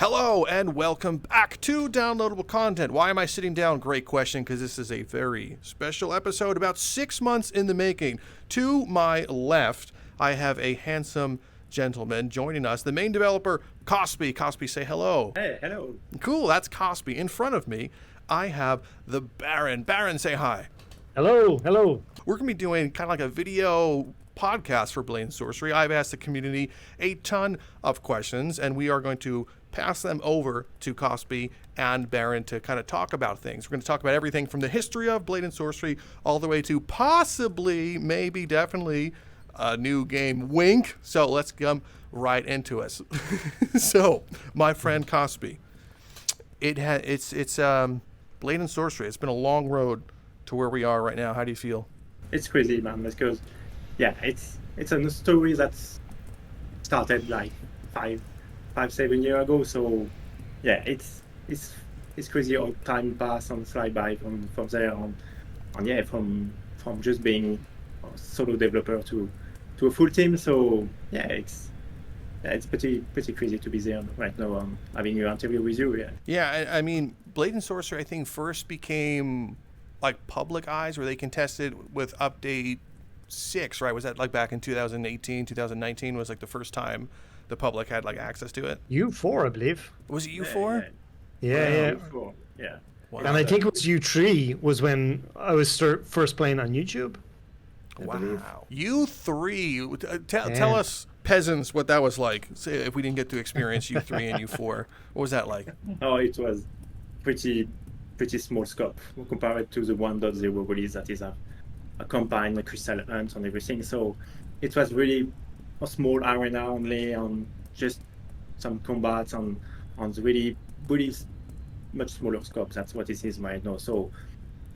Hello and welcome back to Downloadable Content. Why am I sitting down? Great question, because this is a very special episode about 6 months in the making. To my left, I have a handsome gentleman joining us, the main developer, KospY. KospY, say hello. Hey, hello. Cool, that's KospY. In front of me, I have the Baron. Baron, say hi. Hello, hello. We're going to be doing kind of like a video podcast for Blade and Sorcery. I've asked the community a ton of questions, and we are going to pass them over to KospY and Baron to kind of talk about things. We're going to talk about everything from the history of Blade and Sorcery all the way to possibly, maybe, definitely a new game, wink. So let's come right into it. So, my friend KospY, it's Blade and Sorcery. It's been a long road to where we are right now. How do you feel? It's crazy, man, because it's a story that's started like 7 years ago. So it's crazy how time pass and fly by from there on. And from just being a solo developer to a full team. So it's pretty crazy to be there right now, having your interview with you. Yeah, I mean, Blade and Sorcery, I think, first became like public eyes where they contested with update 6, right? Was that like back in 2018, 2019 was like the first time the public had like access to it? U4, I believe. Was it U4? Yeah. U4, yeah. And I think it was U3 was when I was first playing on YouTube. Wow. U3. Tell us peasants what that was like. Say if we didn't get to experience U3 and U4. What was that like? Oh, it was pretty small scope compared to the 1.0 release that is a combine, a crystal hunt and everything. So it was really a small arena only on just some combats on the really much smaller scope. That's what it is right now. So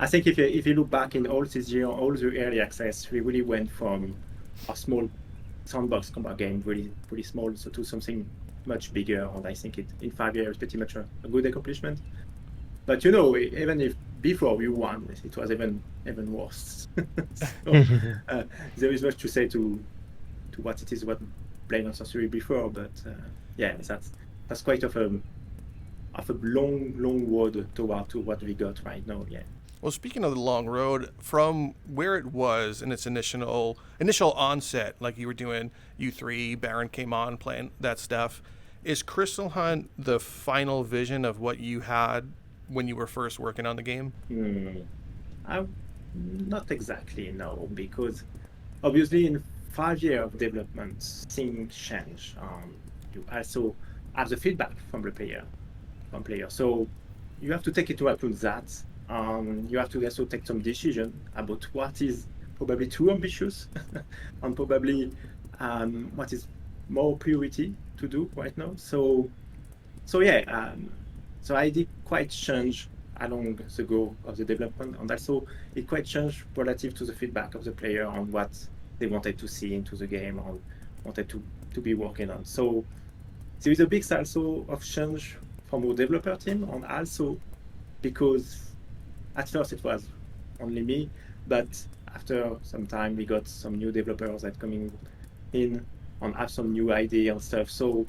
I think if you look back in all this year, all the early access, we really went from a small sandbox combat game, really small, so to something much bigger. And I think in 5 years, pretty much a good accomplishment. But even if before we won, it was even worse. So, there is much to say to what it is, what Blade and Sorcery before. But that's quite of a long road toward to what we got right now. Yeah. Well, speaking of the long road, from where it was in its initial onset, like you were doing U3, Baron came on playing that stuff. Is Crystal Hunt the final vision of what you had when you were first working on the game? Not exactly, no, because obviously in 5 years of development, things change. You also have the feedback from player. So you have to take into account that. You have to also take some decision about what is probably too ambitious and probably what is more priority to do right now. So I did quite change along the go of the development, and also it quite changed relative to the feedback of the player on what they wanted to see into the game and wanted to be working on. So there is a big also of change from our developer team, and also because at first it was only me, but after some time we got some new developers that coming in and have some new idea and stuff. So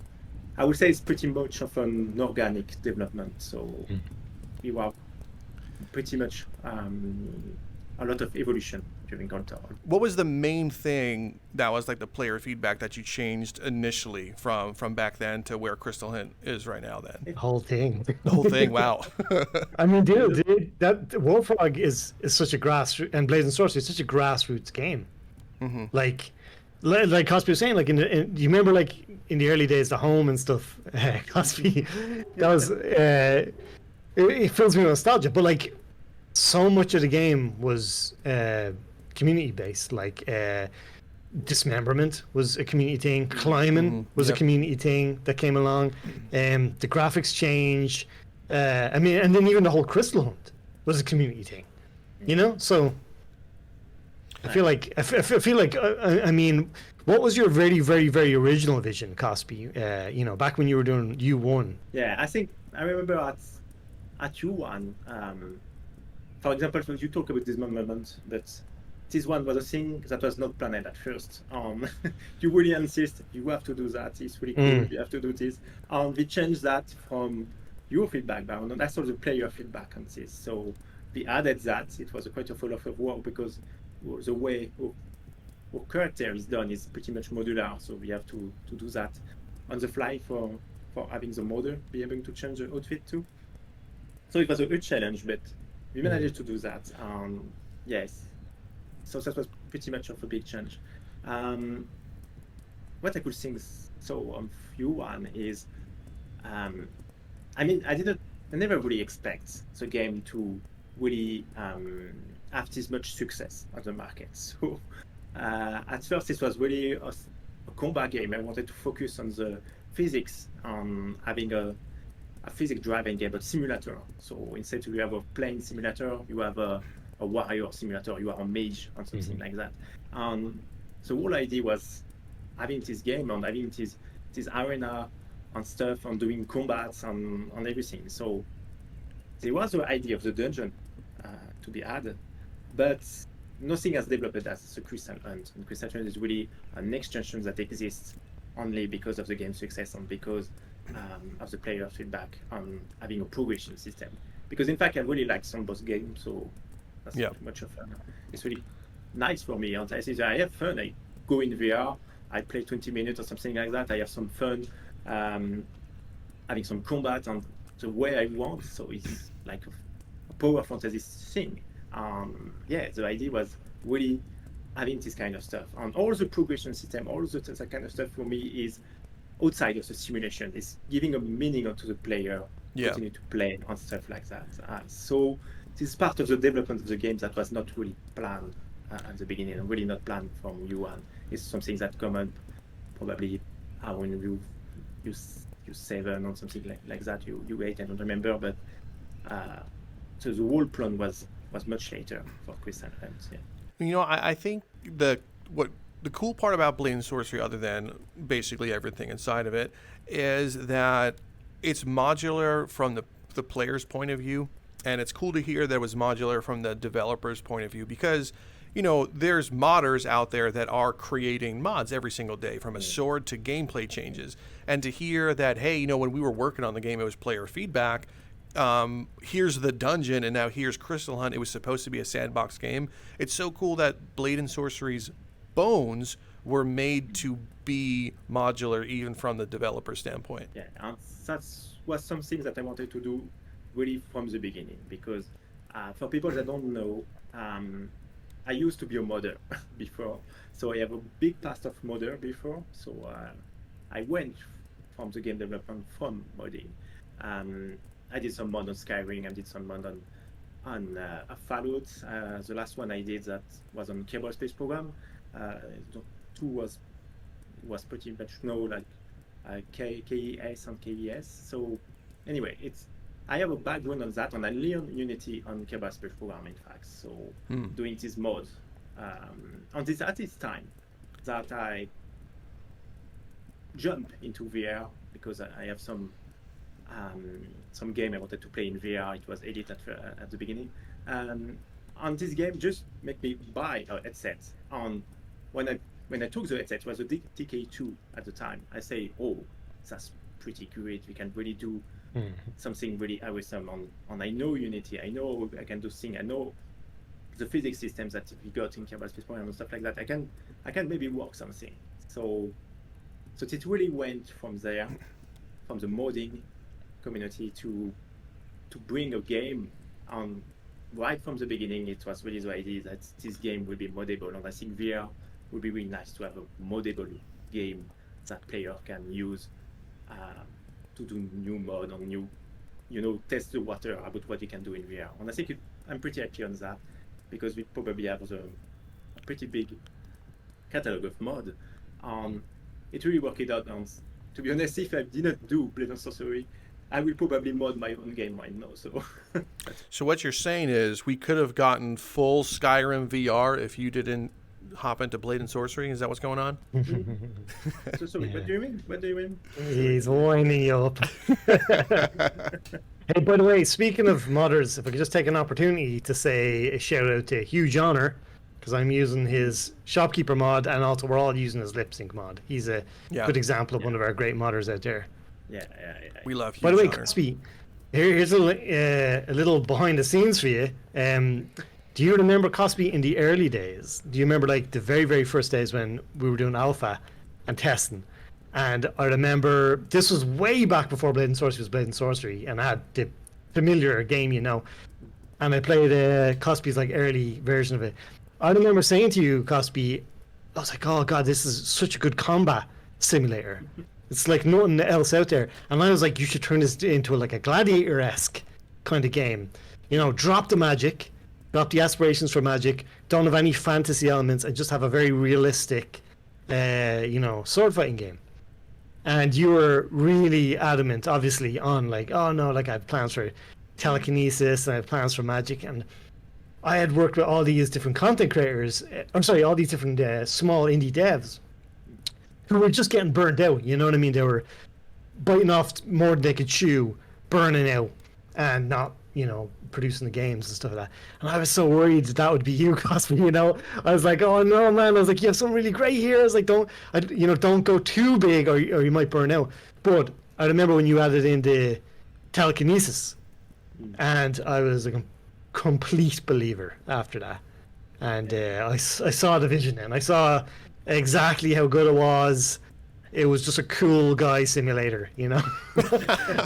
I would say it's pretty much of an organic development. So we were pretty much a lot of evolution during our time. What was the main thing that was like the player feedback that you changed initially from back then to where Crystal Hunt is right now then? The whole thing. The whole thing, wow. I mean, dude, that Warfrog is such a grassroots, and Blade and Sorcery is such a grassroots game. Mm-hmm. Like KospY was saying, like you remember like in the early days, the home and stuff, KospY, that was, it fills me with nostalgia, but like so much of the game was community based, like dismemberment was a community thing, climbing was a community thing that came along, the graphics change, I mean, and then even the whole Crystal Hunt was a community thing, so I feel like I mean, what was your very, very, very original vision, KospY? Back when you were doing U1. Yeah, I think I remember at U1. For example, you talk about dismemberment, but this one was a thing that was not planned at first. You really insist, you have to do that. It's really cool. You have to do this. We changed that from your feedback down, and that's all the player feedback on this. So we added that. It was quite a lot of work because the way our character is done is pretty much modular. So we have to do that on the fly for having the model be able to change the outfit too. So it was a huge challenge, but we managed to do that. Yes. So that was pretty much of a big change. What I could think so on few one is, I mean, I never really expect the game to really have this much success on the market. So at first it was really a combat game. I wanted to focus on the physics, on having a physics driving game, but simulator. So instead you have a plane simulator, you have a warrior simulator, you are a mage or something like that. So the whole idea was having this game and having this arena and stuff and doing combats and everything. So there was the idea of the dungeon to be added, but nothing has developed as the Crystal Hunt. And Crystal Hunt is really an extension that exists only because of the game's success and because of the player feedback on having a progression system. Because in fact I really like sandbox games, so that's not much of fun. It's really nice for me. And I say I have fun. I go in VR, I play 20 minutes or something like that. I have some fun, having some combat and the way I want. So it's like a power fantasy thing. The idea was really having this kind of stuff. And all the progression system, all that kind of stuff for me is outside of the simulation. It's giving a meaning to the player, continue to play and stuff like that. So this is part of the development of the game that was not really planned at the beginning, and really not planned from you. And it's something that come up probably when you 7 or something like that. You 8, I don't remember, but so the whole plan was much later for Crystal Hunt. Yeah. You know, I think the cool part about Blade and Sorcery, other than basically everything inside of it, is that it's modular from the player's point of view. And it's cool to hear that it was modular from the developer's point of view, because, you know, there's modders out there that are creating mods every single day, from a sword to gameplay changes. And to hear that, hey, you know, when we were working on the game, it was player feedback. Here's the dungeon, and now here's Crystal Hunt. It was supposed to be a sandbox game. It's so cool that Blade and Sorcery's bones were made to be modular, even from the developer standpoint. Yeah, and that was something that I wanted to do really from the beginning, because for people that don't know, I used to be a modder before, so I have a big past of modder before. So I went from the game development from modding. I did some mod on Skyrim, I did some mod on Fallout. The last one I did that was on Kerbal Space Program. 2 was pretty much like KES and KES. So anyway, I have a background on that, and I learned Unity on Kerbal Space Program, in fact. So doing this mod, at this time that I jump into VR, because I have some game I wanted to play in VR. It was Elite at the beginning, and this game just make me buy a headset. When I took the headset, it was a TK2 at the time. I say, oh, that's pretty great. We can really do something really awesome. And I know Unity. I know I can do things. I know the physics systems that we got in Kerbal Space Program and stuff like that. I can maybe work something. So it really went from there, from the modding community to bring a game on. Right from the beginning, it was really the idea that this game will be moddable, and I think VR would be really nice to have a moddable game that player can use to do new mod and new, test the water about what you can do in VR. And I think I'm pretty happy on that, because we probably have a pretty big catalog of mod. It really worked out. And to be honest, if I didn't do Blade and Sorcery, I will probably mod my own game right now. So what you're saying is we could have gotten full Skyrim VR if you didn't hop into Blade and Sorcery? Is that what's going on? Sorry, what do you mean? What do you mean? He's winding you up. Hey, by the way, speaking of modders, if I could just take an opportunity to say a shout out to Huge Honor, because I'm using his shopkeeper mod, and also we're all using his lip sync mod. He's a good example of one of our great modders out there. Yeah. We love. By the way, Hunter. KospY, here's a little behind the scenes for you. Do you remember KospY in the early days? Do you remember like the very, very first days when we were doing alpha and testing? And I remember this was way back before Blade and Sorcery was Blade and Sorcery, and I had the familiar game, you know. And I played KospY's like early version of it. I remember saying to you, KospY, I was like, oh god, this is such a good combat simulator. It's like nothing else out there. And I was like, you should turn this into like a gladiator-esque kind of game. You know, drop the magic, drop the aspirations for magic, don't have any fantasy elements, and just have a very realistic, sword fighting game. And you were really adamant, obviously, on like, oh no, like I had plans for telekinesis and I had plans for magic. And I had worked with all these different content creators, all these different small indie devs who were just getting burned out, you know what I mean? They were biting off more than they could chew, burning out, and not, producing the games and stuff like that. And I was so worried that would be you, KospY, you know? I was like, oh no, man. I was like, you have some really great here. I was like, don't go too big or you might burn out. But I remember when you added in the telekinesis, and I was a complete believer after that. And I saw the vision, and I saw exactly how good it was. It was just a cool guy simulator, you know.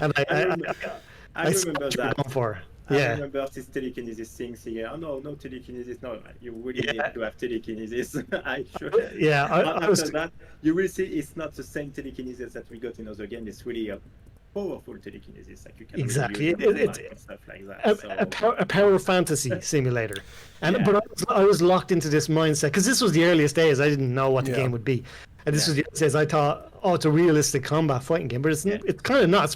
And I remember that. I remember this telekinesis thing saying, oh no telekinesis, no, you really need to have telekinesis. After that, you will see it's not the same telekinesis that we got in other games. It's really a powerful telekinesis, like you can exactly really use and stuff like that. A power fantasy simulator. But I was locked into this mindset because this was the earliest days. I didn't know what the game would be, and this was the earliest days. I thought, oh, it's a realistic combat fighting game, but it's kind of not.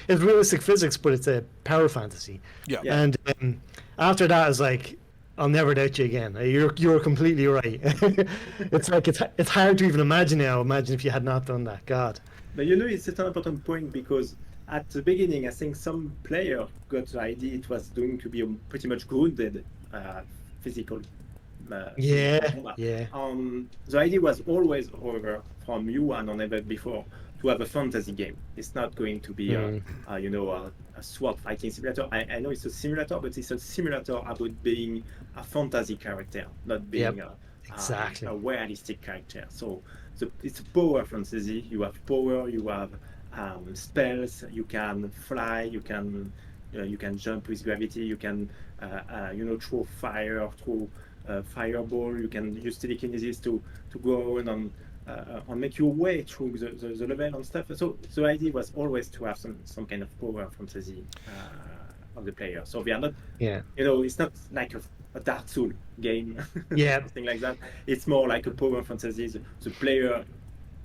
It's realistic physics, but it's a power fantasy. And after that, I was like, I'll never doubt you again. You're completely right. It's like it's hard to even imagine now. Imagine if you had not done that. God. But it's an important point because at the beginning, I think some player got the idea it was going to be a pretty much grounded physical. The idea was always, however, from you and on ever before, to have a fantasy game. It's not going to be a sword fighting simulator. I know it's a simulator, but it's a simulator about being a fantasy character, not being a realistic character. So it's a power fantasy. You have power. You have spells. You can fly. You can jump with gravity. You can throw fire, throw fireball. You can use telekinesis to go on and make your way through the level and stuff. So the idea was always to have some kind of power fantasy of the player. So we are not, it's not like a Dark Souls game, something like that. It's more like a power fantasy. The player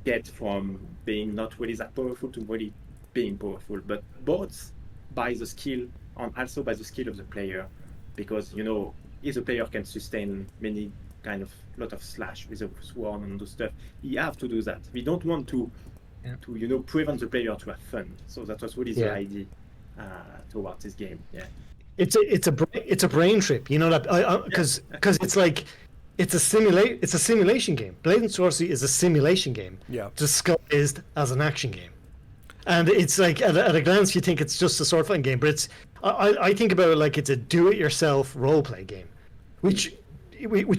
gets from being not really that powerful to really being powerful, but both by the skill and also by the skill of the player, because if the player can sustain many kind of lot of slash with a sword and those stuff, he have to do that. We don't want to prevent the player to have fun. So that was really the idea towards this game. It's a brain trip, that because it's like it's a simulation game. Blade and Sorcery is a simulation game disguised as an action game, and it's like at a glance you think it's just a sword fighting game, but I think about it like it's a do-it-yourself role play game, which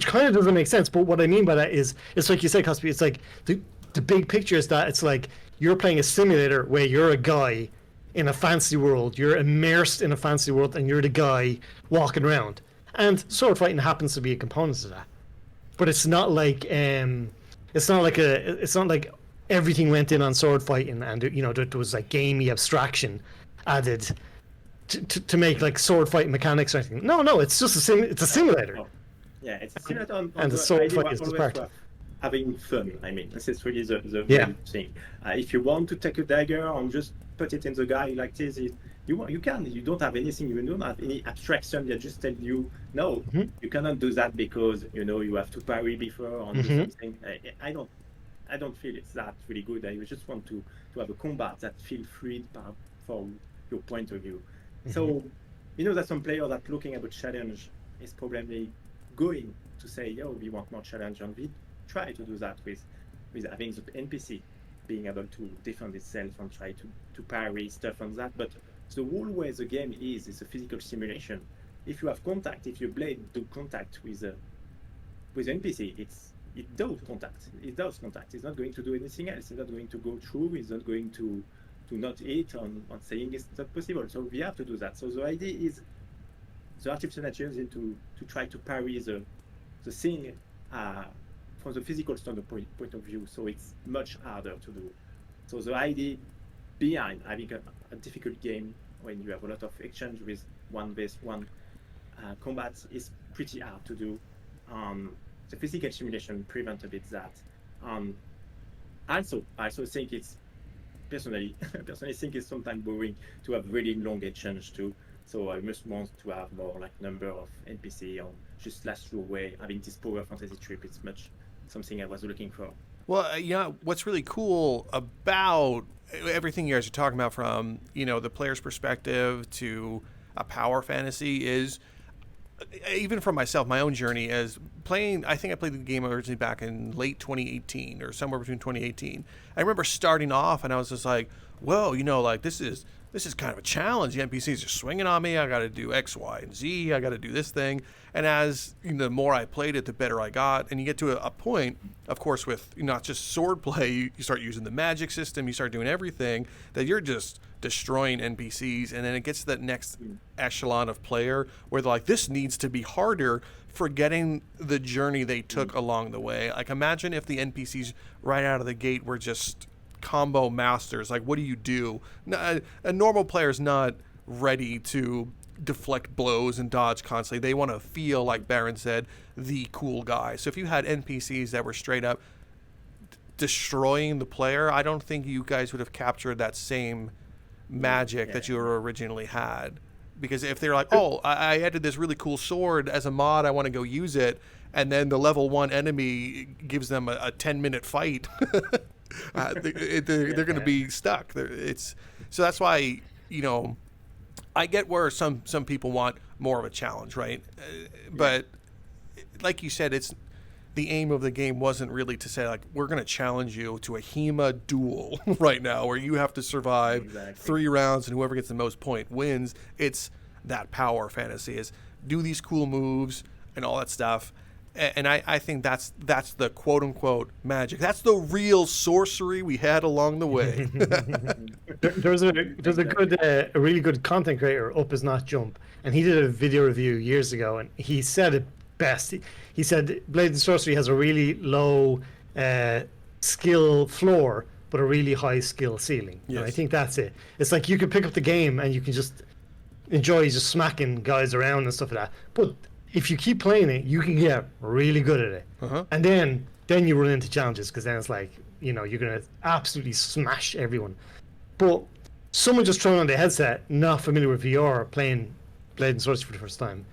kind of doesn't make sense. But what I mean by that is, it's like you said, KospY, it's like the big picture is that it's like you're playing a simulator where you're a guy in a fantasy world, you're immersed in a fantasy world, and you're the guy walking around. And sword fighting happens to be a component of that. But it's not like it's not like everything went in on sword fighting, and there was like gamey abstraction added to make like sword fighting mechanics or anything. No, it's just it's a simulator. Yeah, it's a simulator, and the sword fight is the part. Having fun. I mean, this is really the thing. If you want to take a dagger and just put it in the guy like this, you can. You don't have anything. You don't have any abstraction. They just tell you no. You cannot do that because you have to parry before and do something. I don't feel it's that really good. I just want to have a combat that feels free from your point of view. So that some player that looking at a challenge is probably going to say, yo, we want more challenge, and we try to do that with having the NPC being able to defend itself and try to parry stuff on that. But the whole way the game is a physical simulation. If you have contact, if your blade do contact with NPC, it does contact. It does contact. It's not going to do anything else. It's not going to go through. It's not going to not hit on saying it's not possible. So we have to do that. So the idea is the artificial intelligence to try to parry the thing from the physical standpoint point of view. So it's much harder to do. So the idea behind having a difficult game when you have a lot of exchange with one base one combat is pretty hard to do. The physical simulation prevent a bit that. I also think it's personally think it's sometimes boring to have really long exchange too. So I must want to have more like number of NPC or just last through away. Having this power fantasy trip, it's much something I was looking for. Well, what's really cool about everything you guys are talking about, from the player's perspective to a power fantasy, is even from myself, my own journey as playing. I think I played the game originally back in late 2018 or somewhere between 2018. I remember starting off and I was just like, whoa, like this is kind of a challenge. The NPCs are swinging on me. I got to do X, Y, and Z. I got to do this thing. And as the more I played it, the better I got. And you get to a point, of course, with not just sword play, you start using the magic system, you start doing everything, that you're just destroying NPCs. And then it gets to that next echelon of player where they're like, this needs to be harder, forgetting the journey they took along the way. Like, imagine if the NPCs right out of the gate were just combo masters. Like, what do you do? A normal player is not ready to deflect blows and dodge constantly. They want to feel, like Baron said, the cool guy. So if you had NPCs that were straight up destroying the player, I don't think you guys would have captured that same magic that you originally had. Because if they're like, oh, I added this really cool sword as a mod, I want to go use it, and then the level 1 enemy gives them a 10-minute fight, they're going to be stuck. So that's why, I get where some people want more of a challenge, right? But like you said, it's the aim of the game wasn't really to say, like, we're going to challenge you to a HEMA duel right now where you have to survive 3 rounds and whoever gets the most point wins. It's that power fantasy, is do these cool moves and all that stuff. And I think that's the quote-unquote magic. That's the real sorcery we had along the way. There's a really good content creator, Up Is Not Jump, and he did a video review years ago, and he said it best. He said Blade and Sorcery has a really low skill floor, but a really high skill ceiling. Yes. And I think that's it. It's like you can pick up the game and you can just enjoy just smacking guys around and stuff like that. But if you keep playing it, you can get really good at it. And then you run into challenges, because then it's like, you're going to absolutely smash everyone. But someone just throwing on the headset, not familiar with VR, playing Blade and Sorcery for the first time,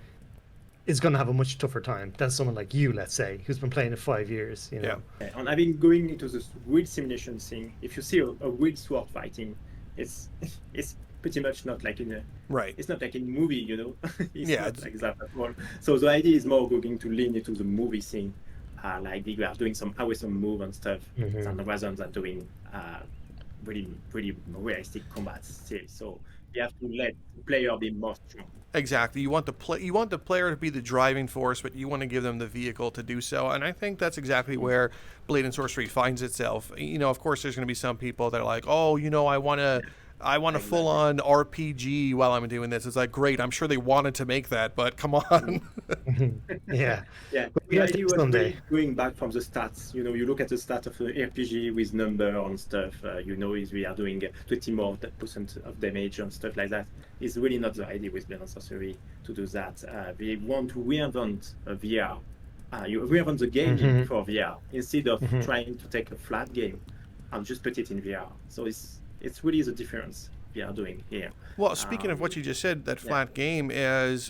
is going to have a much tougher time than someone like you, let's say, who's been playing it 5 years. Yeah. And having going into this weird simulation thing, if you see a weird sword fighting, it's pretty much not like in a It's not like in a movie, It's not like that at all. So the idea is more going to lean into the movie thing, like we are doing some awesome move and stuff, rather than doing really realistic combat still. So you have to let the player be more strong. Exactly. You want the player to be the driving force, but you want to give them the vehicle to do so. And I think that's exactly where Blade and Sorcery finds itself. Of course, there's going to be some people that are like, oh, I want a full-on RPG while I'm doing this. It's like, great, I'm sure they wanted to make that, but come on. Yeah. The idea was really going back from the stats. You look at the stats of the RPG with number and stuff. Is we are doing 20 more % of damage and stuff like that. It's really not the idea with Blade and Sorcery to do that. We want to reinvent VR. You reinvent the game for VR instead of trying to take a flat game and just put it in VR. So it's really the difference we are doing here. Well, speaking of what you just said, that flat game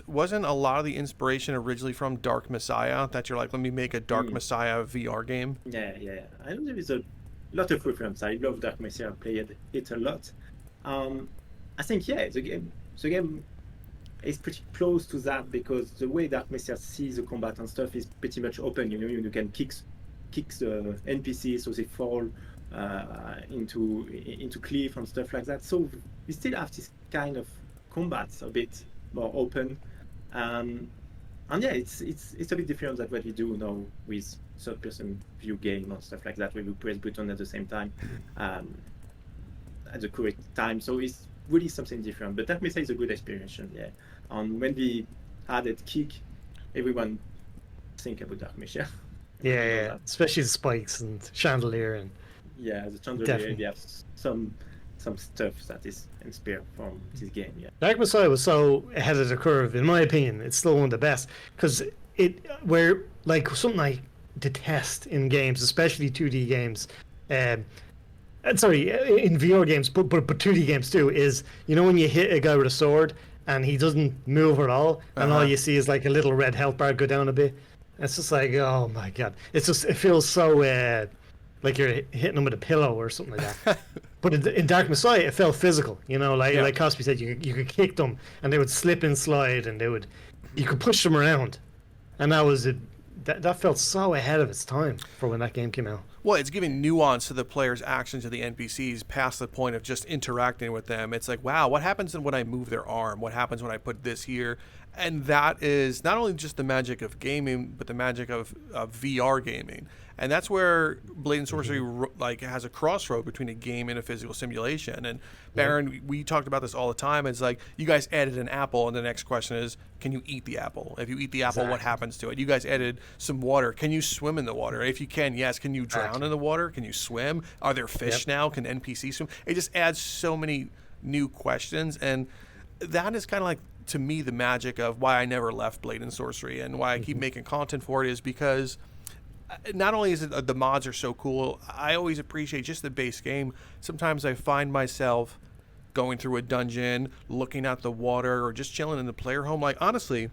wasn't a lot of the inspiration originally from Dark Messiah, that you're like, let me make a Dark Messiah VR game? Yeah. I know there is a lot of reference. I love Dark Messiah, played it a lot. I think, the game is pretty close to that, because the way Dark Messiah sees the combat and stuff is pretty much open. You can kick the NPCs so they fall into cliff and stuff like that. So we still have this kind of combat a bit more open, and yeah, it's a bit different than what we do now with third-person view game and stuff like that, where you press button at the same time at the correct time. So it's really something different. But Dark Messiah is a good experience, yeah. And when we added kick, everyone think about Dark Messiah. Yeah. Especially the spikes and chandelier and. Yeah, the chandelier. Definitely. They have some stuff that is inspired from this game. Yeah. Dark Messiah was so ahead of the curve, in my opinion. It's still one of the best because where like something I detest in games, especially 2D games, and sorry, in VR games, but 2D games too, is when you hit a guy with a sword and he doesn't move at all, and all you see is like a little red health bar go down a bit. It's just like, oh my god, it feels so. Like you're hitting them with a pillow or something like that. But in Dark Messiah, it felt physical. Like KospY said, you could kick them and they would slip and slide, and you could push them around, and that felt so ahead of its time for when that game came out. Well, it's giving nuance to the player's actions to the NPCs past the point of just interacting with them. It's like, wow, what happens when I move their arm? What happens when I put this here? And that is not only just the magic of gaming, but the magic of VR gaming. And that's where Blade and Sorcery has a crossroad between a game and a physical simulation. And Baron, we talked about this all the time. It's like, you guys added an apple, and the next question is, can you eat the apple? If you eat the apple, what happens to it? You guys added some water. Can you swim in the water? If you can, yes. Can you drown in the water? Can you swim? Are there fish now? Can NPCs swim? It just adds so many new questions. And that is kind of like, to me, the magic of why I never left Blade and Sorcery and why I keep making content for it, is because not only is it the mods are so cool, I always appreciate just the base game. Sometimes I find myself going through a dungeon, looking at the water, or just chilling in the player home. Like, honestly,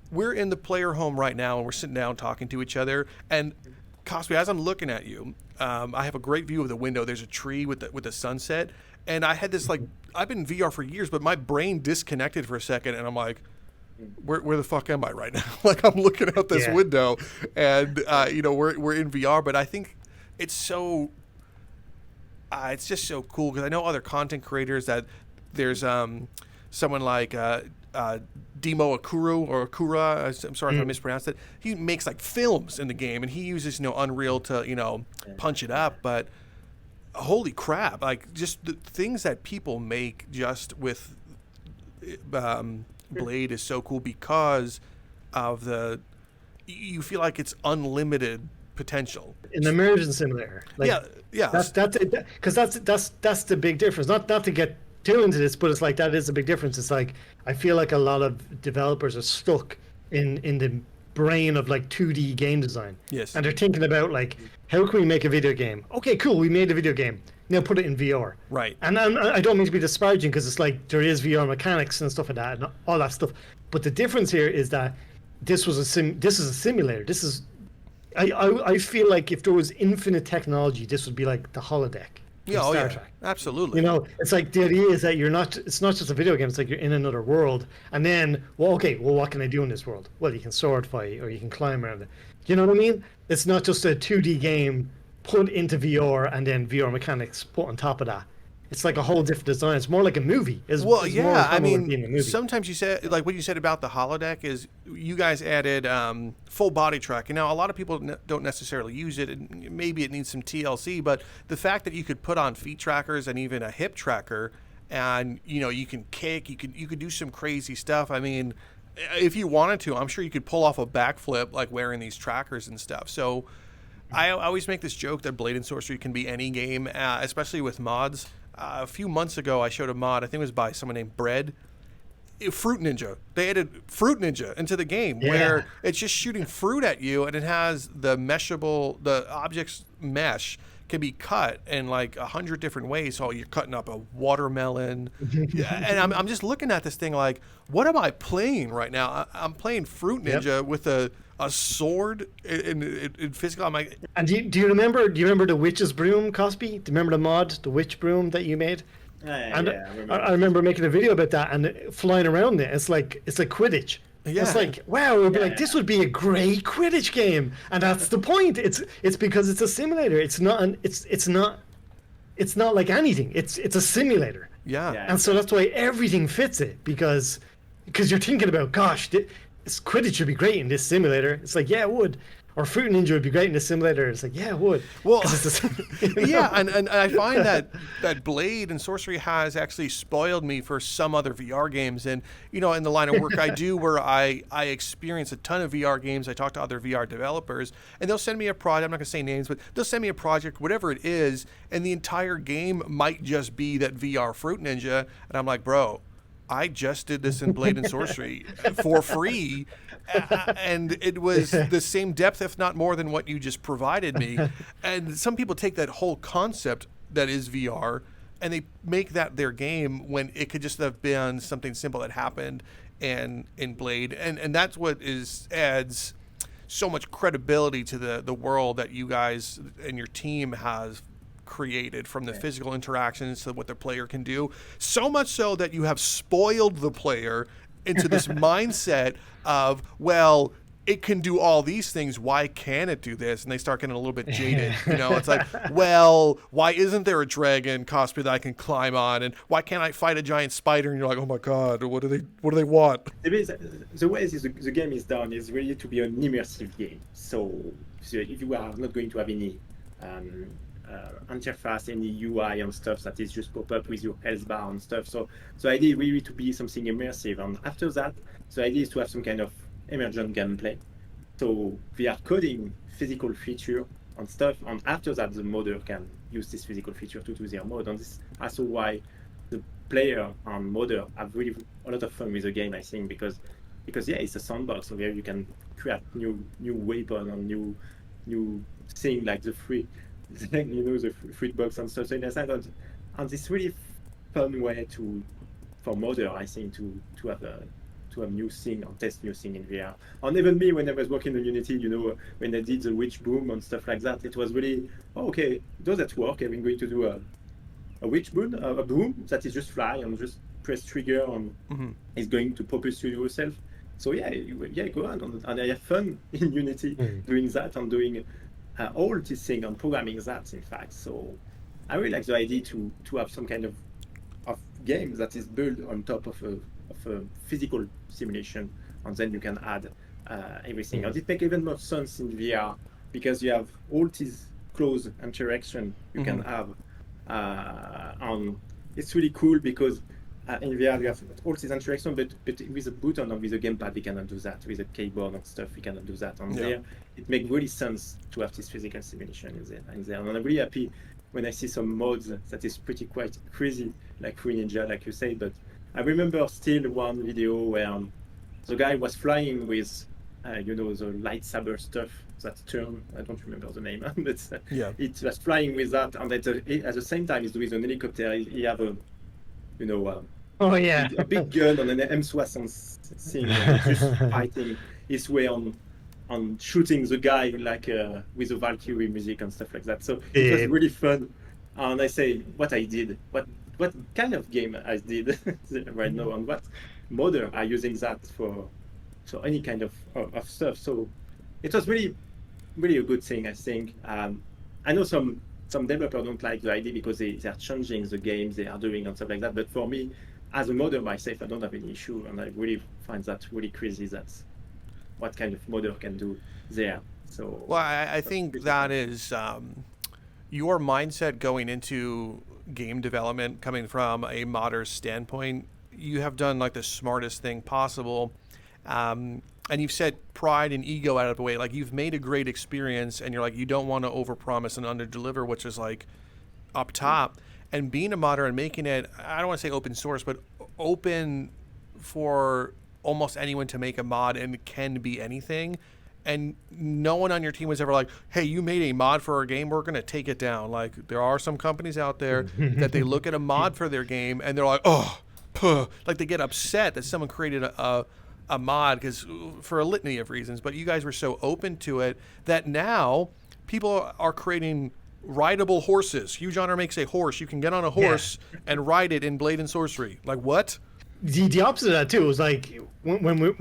we're in the player home right now, and we're sitting down talking to each other. And KospY, as I'm looking at you, I have a great view of the window. There's a tree with the sunset, and I had this I've been in VR for years, but my brain disconnected for a second, and I'm like, where the fuck am I right now? Like, I'm looking out this window, and we're in VR. But I think it's so it's just so cool, because I know other content creators that there's someone like Demo Akura. I'm sorry if I mispronounced it. He makes like films in the game, and he uses Unreal to punch it up. But holy crap! Like, just the things that people make just with Blade is so cool, because of you feel like it's unlimited potential. An immersion simulator. Yeah. That's because that's the big difference. Not to get too into this, but it's like that is a big difference. It's like I feel like a lot of developers are stuck in the brain of like 2D game design. Yes. And they're thinking about like, how can we make a video game? Okay, cool, we made a video game. Now put it in VR. Right. And I don't mean to be disparaging, because it's like there is VR mechanics and stuff like that and all that stuff. But the difference here is that this is a simulator. This is I feel like if there was infinite technology, this would be like the holodeck. Star Trek. Absolutely. It's like the idea is that it's not just a video game, it's like you're in another world. And then, what can I do in this world? Well, you can sword fight, or you can climb around it. You know what I mean? It's not just a 2D game put into VR and then VR mechanics put on top of that. It's like a whole different design. It's more like a movie. I mean, sometimes you said, like what you said about the holodeck is you guys added full body tracking. Now, a lot of people don't necessarily use it, and maybe it needs some TLC, but the fact that you could put on feet trackers and even a hip tracker, and you can kick, you could do some crazy stuff. I mean, if you wanted to, I'm sure you could pull off a backflip like wearing these trackers and stuff. So I always make this joke that Blade and Sorcery can be any game, especially with mods. A few months ago, I showed a mod, I think it was by someone named Bread. Fruit Ninja. They added Fruit Ninja into the game, where it's just shooting fruit at you, and it has the object's mesh can be cut in like 100 different ways. So you're cutting up a watermelon. And I'm just looking at this thing like, what am I playing right now? I'm playing Fruit Ninja with a sword in physical. I'm like, and do you remember the witch's broom, KospY? Do you remember the mod, the witch broom that you made? And Yeah, I remember. I remember making a video about that and flying around it. It's like Quidditch. Yeah. It's like, wow, it would be Yeah, like, this would be a great Quidditch game. And that's the point. It's because it's a simulator. It's not like anything. It's a simulator. Yeah. Yeah. And so that's why everything fits it, because you're thinking about, gosh, this Quidditch would be great in this simulator. It's like, yeah, it would. Or Fruit Ninja would be great in this simulator. It's like, yeah, it would. Well, 'Cause it's you know? yeah, and I find that Blade and Sorcery has actually spoiled me for some other VR games. And, in the line of work I do, where I experience a ton of VR games, I talk to other VR developers, and they'll send me a project. I'm not going to say names, but they'll send me a project, whatever it is, and the entire game might just be that VR Fruit Ninja. And I'm like, bro, I just did this in Blade and Sorcery for free. And it was the same depth, if not more, than what you just provided me. And some people take that whole concept that is VR and they make that their game when it could just have been something simple that happened in Blade. And that's what adds so much credibility to the world that you guys and your team has created, from the physical interactions to what the player can do. So much so that you have spoiled the player into this mindset of, well, it can do all these things, why can't it do this? And they start getting a little bit jaded. It's like, well, why isn't there a dragon KospY that I can climb on? And why can't I fight a giant spider? And you're like, oh my God, what do they want? The way the game is done is really to be an immersive game. So if you are not going to have any interface, any UI and stuff that is just pop up with your health bar and stuff. So the idea is really to be something immersive. And after that, the idea is to have some kind of emergent gameplay. So we are coding physical feature and stuff, and after that the modder can use this physical feature to do their mod. And this is also why the player and modder have really a lot of fun with the game, I think, because yeah, it's a sandbox, so where you can create new weapon and new thing like the free the fruit box and stuff. So in a sense, and this really fun way for modder, I think, to have new thing or test new thing in VR. And even me, when I was working on Unity, when I did the witch boom and stuff like that, it was really, okay, does that work? I'm going to do a witch boom, a boom that is just fly and just press trigger and it's going to propulse you yourself. So yeah, go on. And I have fun in Unity doing that and doing all this thing and programming that, in fact. So I really like the idea to have some kind of game that is built on top of a physical simulation, and then you can add everything. And it makes even more sense in VR because you have all these close interaction you can have, and it's really cool because in VR you have all these interaction, but with a button and with a gamepad we cannot do that. With a keyboard and stuff we cannot do that. And there it makes really sense to have this physical simulation in there. And I'm really happy when I see some mods that is pretty quite crazy, like Free Ninja, like you say. But I remember still one video where the guy was flying with, the lightsaber stuff, that term, I don't remember the name, but it was flying with that, and at the same time he's doing an helicopter. He have a big gun on an M60 thing, just fighting his way on shooting the guy like with the Valkyrie music and stuff like that. So it was really fun. And I say, what I did, what kind of game I did right now, and what modder are using that for any kind of stuff. So it was really, really a good thing, I think. I know some developers don't like the idea because they are changing the games they are doing and stuff like that. But for me, as a modder myself, I don't have any issue, and I really find that really crazy. That's what kind of modder can do there. So well, I think that is your mindset going into game development, coming from a modder standpoint. You have done like the smartest thing possible, and you've set pride and ego out of the way. Like, you've made a great experience, and you're like, you don't want to overpromise and underdeliver, which is like up top. And being a modder and making it, I don't want to say open source, but open for almost anyone to make a mod, and it can be anything. And no one on your team was ever like, hey, you made a mod for our game, we're going to take it down. Like, there are some companies out there that they look at a mod for their game and they're like, oh, like they get upset that someone created a mod, because for a litany of reasons. But you guys were so open to it that now people are creating rideable horses. Huge Honor makes a horse. You can get on a horse and ride it in Blade and Sorcery. Like what? The opposite of that too was like when we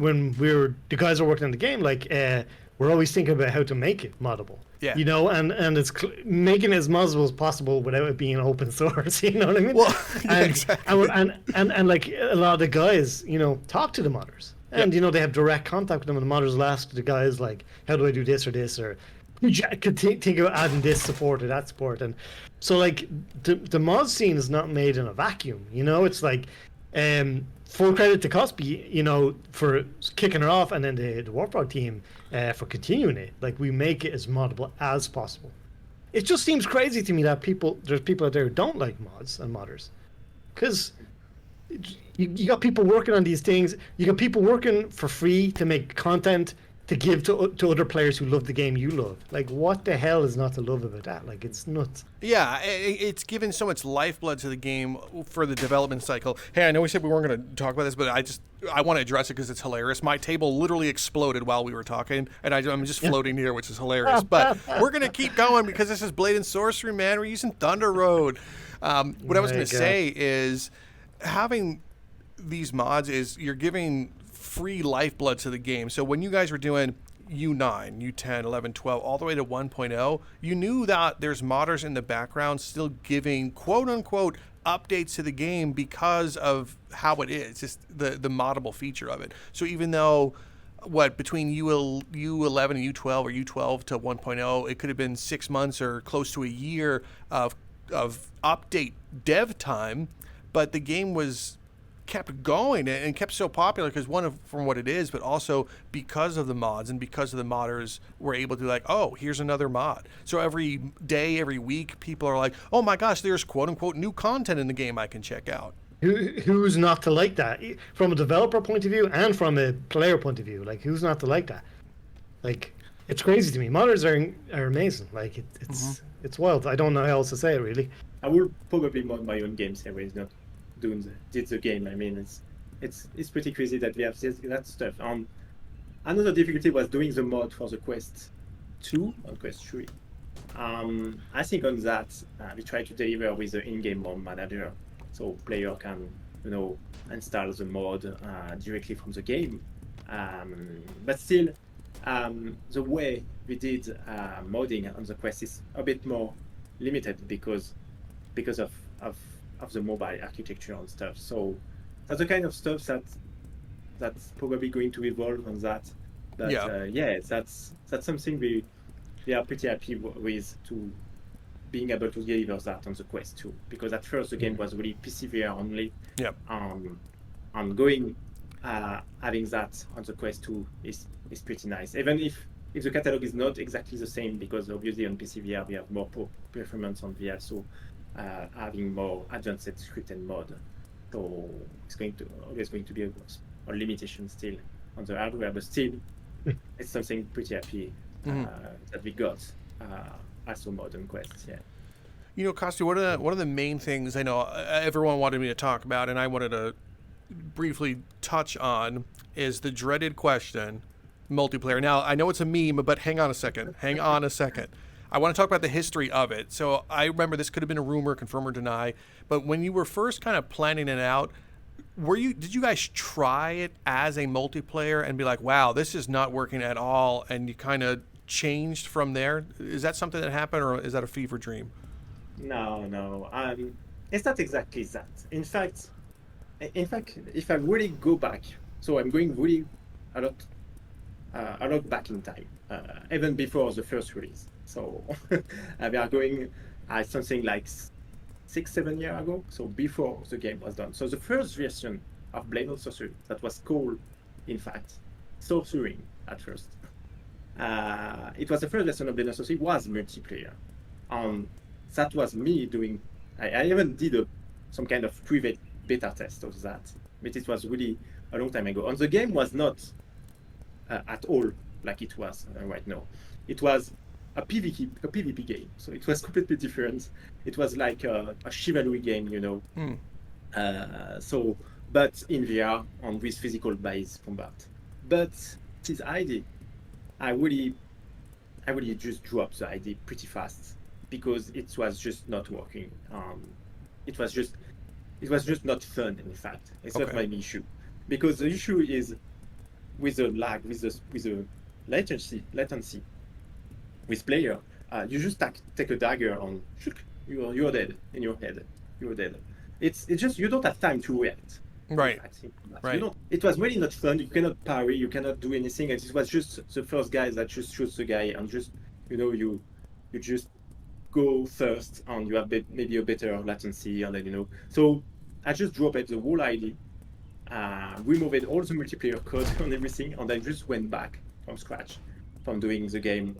were the guys are working on the game, like we're always thinking about how to make it moddable. Yeah. You know, and it's making it as moddable as possible without it being open source. You know what I mean? Well, exactly. And like a lot of the guys, you know, talk to the modders, and you know they have direct contact with them, and the modders will ask the guys like, "How do I do this or this?" or could think about adding this support or that support. And so like the mod scene is not made in a vacuum. You know, it's like. Full credit to KospY, you know, for kicking it off, and then the Warfrog team for continuing it. Like, we make it as moddable as possible. It just seems crazy to me that there's people out there who don't like mods and modders, because you got people working on these things. You got people working for free to make content to give to other players who love the game you love. Like, what the hell is not to love about that? Like, it's nuts. Yeah, it's given so much lifeblood to the game for the development cycle. Hey, I know we said we weren't going to talk about this, but I want to address it because it's hilarious. My table literally exploded while we were talking, and I'm just floating here, which is hilarious. But we're going to keep going because this is Blade and Sorcery, man. We're using Thunder Road. What I was going to say is having these mods is you're giving free lifeblood to the game. So when you guys were doing U9, U10, 11, 12, all the way to 1.0, you knew that there's modders in the background still giving quote unquote updates to the game because of how it is, just the moddable feature of it. So even though between U11 and U12 or U12 to 1.0, it could have been 6 months or close to a year of update dev time, but the game was kept going and kept so popular because from what it is, but also because of the mods and because of the modders were able to like, oh, here's another mod. So every day, every week, people are like, oh my gosh, there's quote unquote new content in the game I can check out. Who's not to like that from a developer point of view and from a player point of view? Like, who's not to like that? Like, it's crazy to me. Modders are amazing. Like, it's wild. I don't know how else to say it, really. I will probably mod my own games anyways, not doing the game. I mean, it's pretty crazy that we have that stuff. Another difficulty was doing the mod for the Quest 2 or Quest 3. I think on that we try to deliver with the in-game mod manager, so player can install the mod directly from the game. But still, the way we did modding on the Quest is a bit more limited because of the mobile architecture and stuff. So that's the kind of stuff that's probably going to evolve on that. But that's something we are pretty happy with, to being able to deliver that on the Quest 2, because at first the game was really PC VR only. Yep. And going having that on the Quest 2 is pretty nice, even if the catalog is not exactly the same, because obviously on PC VR we have more performance on VR, so having more advanced script and mod, so it's always going to be a limitation still on the hardware, but still it's something pretty happy that we got as a modern Quest. Yeah. You know, KospY, one of the main things I know everyone wanted me to talk about, and I wanted to briefly touch on, is the dreaded question, multiplayer. Now, I know it's a meme, but hang on a second. I want to talk about the history of it. So I remember this could have been a rumor, confirm or deny, but when you were first kind of planning it out, did you guys try it as a multiplayer and be like, wow, this is not working at all, and you kind of changed from there? Is that something that happened, or is that a fever dream? No. It's not exactly that. In fact, if I really go back, so I'm going really a lot back in time, even before the first release. So we are going something like 6-7 years ago, so before the game was done. So the first version of Blade and Sorcery, that was called, in fact, Sorcery at first. It was the first version of Blade and Sorcery, was multiplayer. That was me doing. I even did some kind of private beta test of that, but it was really a long time ago. And the game was not at all like it was right now. It was a PvP game, so it was completely different. It was like a chivalry game, but in VR and with physical based combat. But this idea, I really just drew up the idea pretty fast, because it was just not working. It was just not fun. In fact, it's not my issue, because the issue is with the lag, with the latency with player. You just take a dagger on, you're dead in your head. You're dead. It's just you don't have time to react. Right. Right. It was really not fun. You cannot parry. You cannot do anything. And it was just the first guy that just shoots the guy, and just you just go first, and you have maybe a better latency, and then So I just dropped the whole ID, removed all the multiplayer code and everything, and I just went back from scratch, from doing the game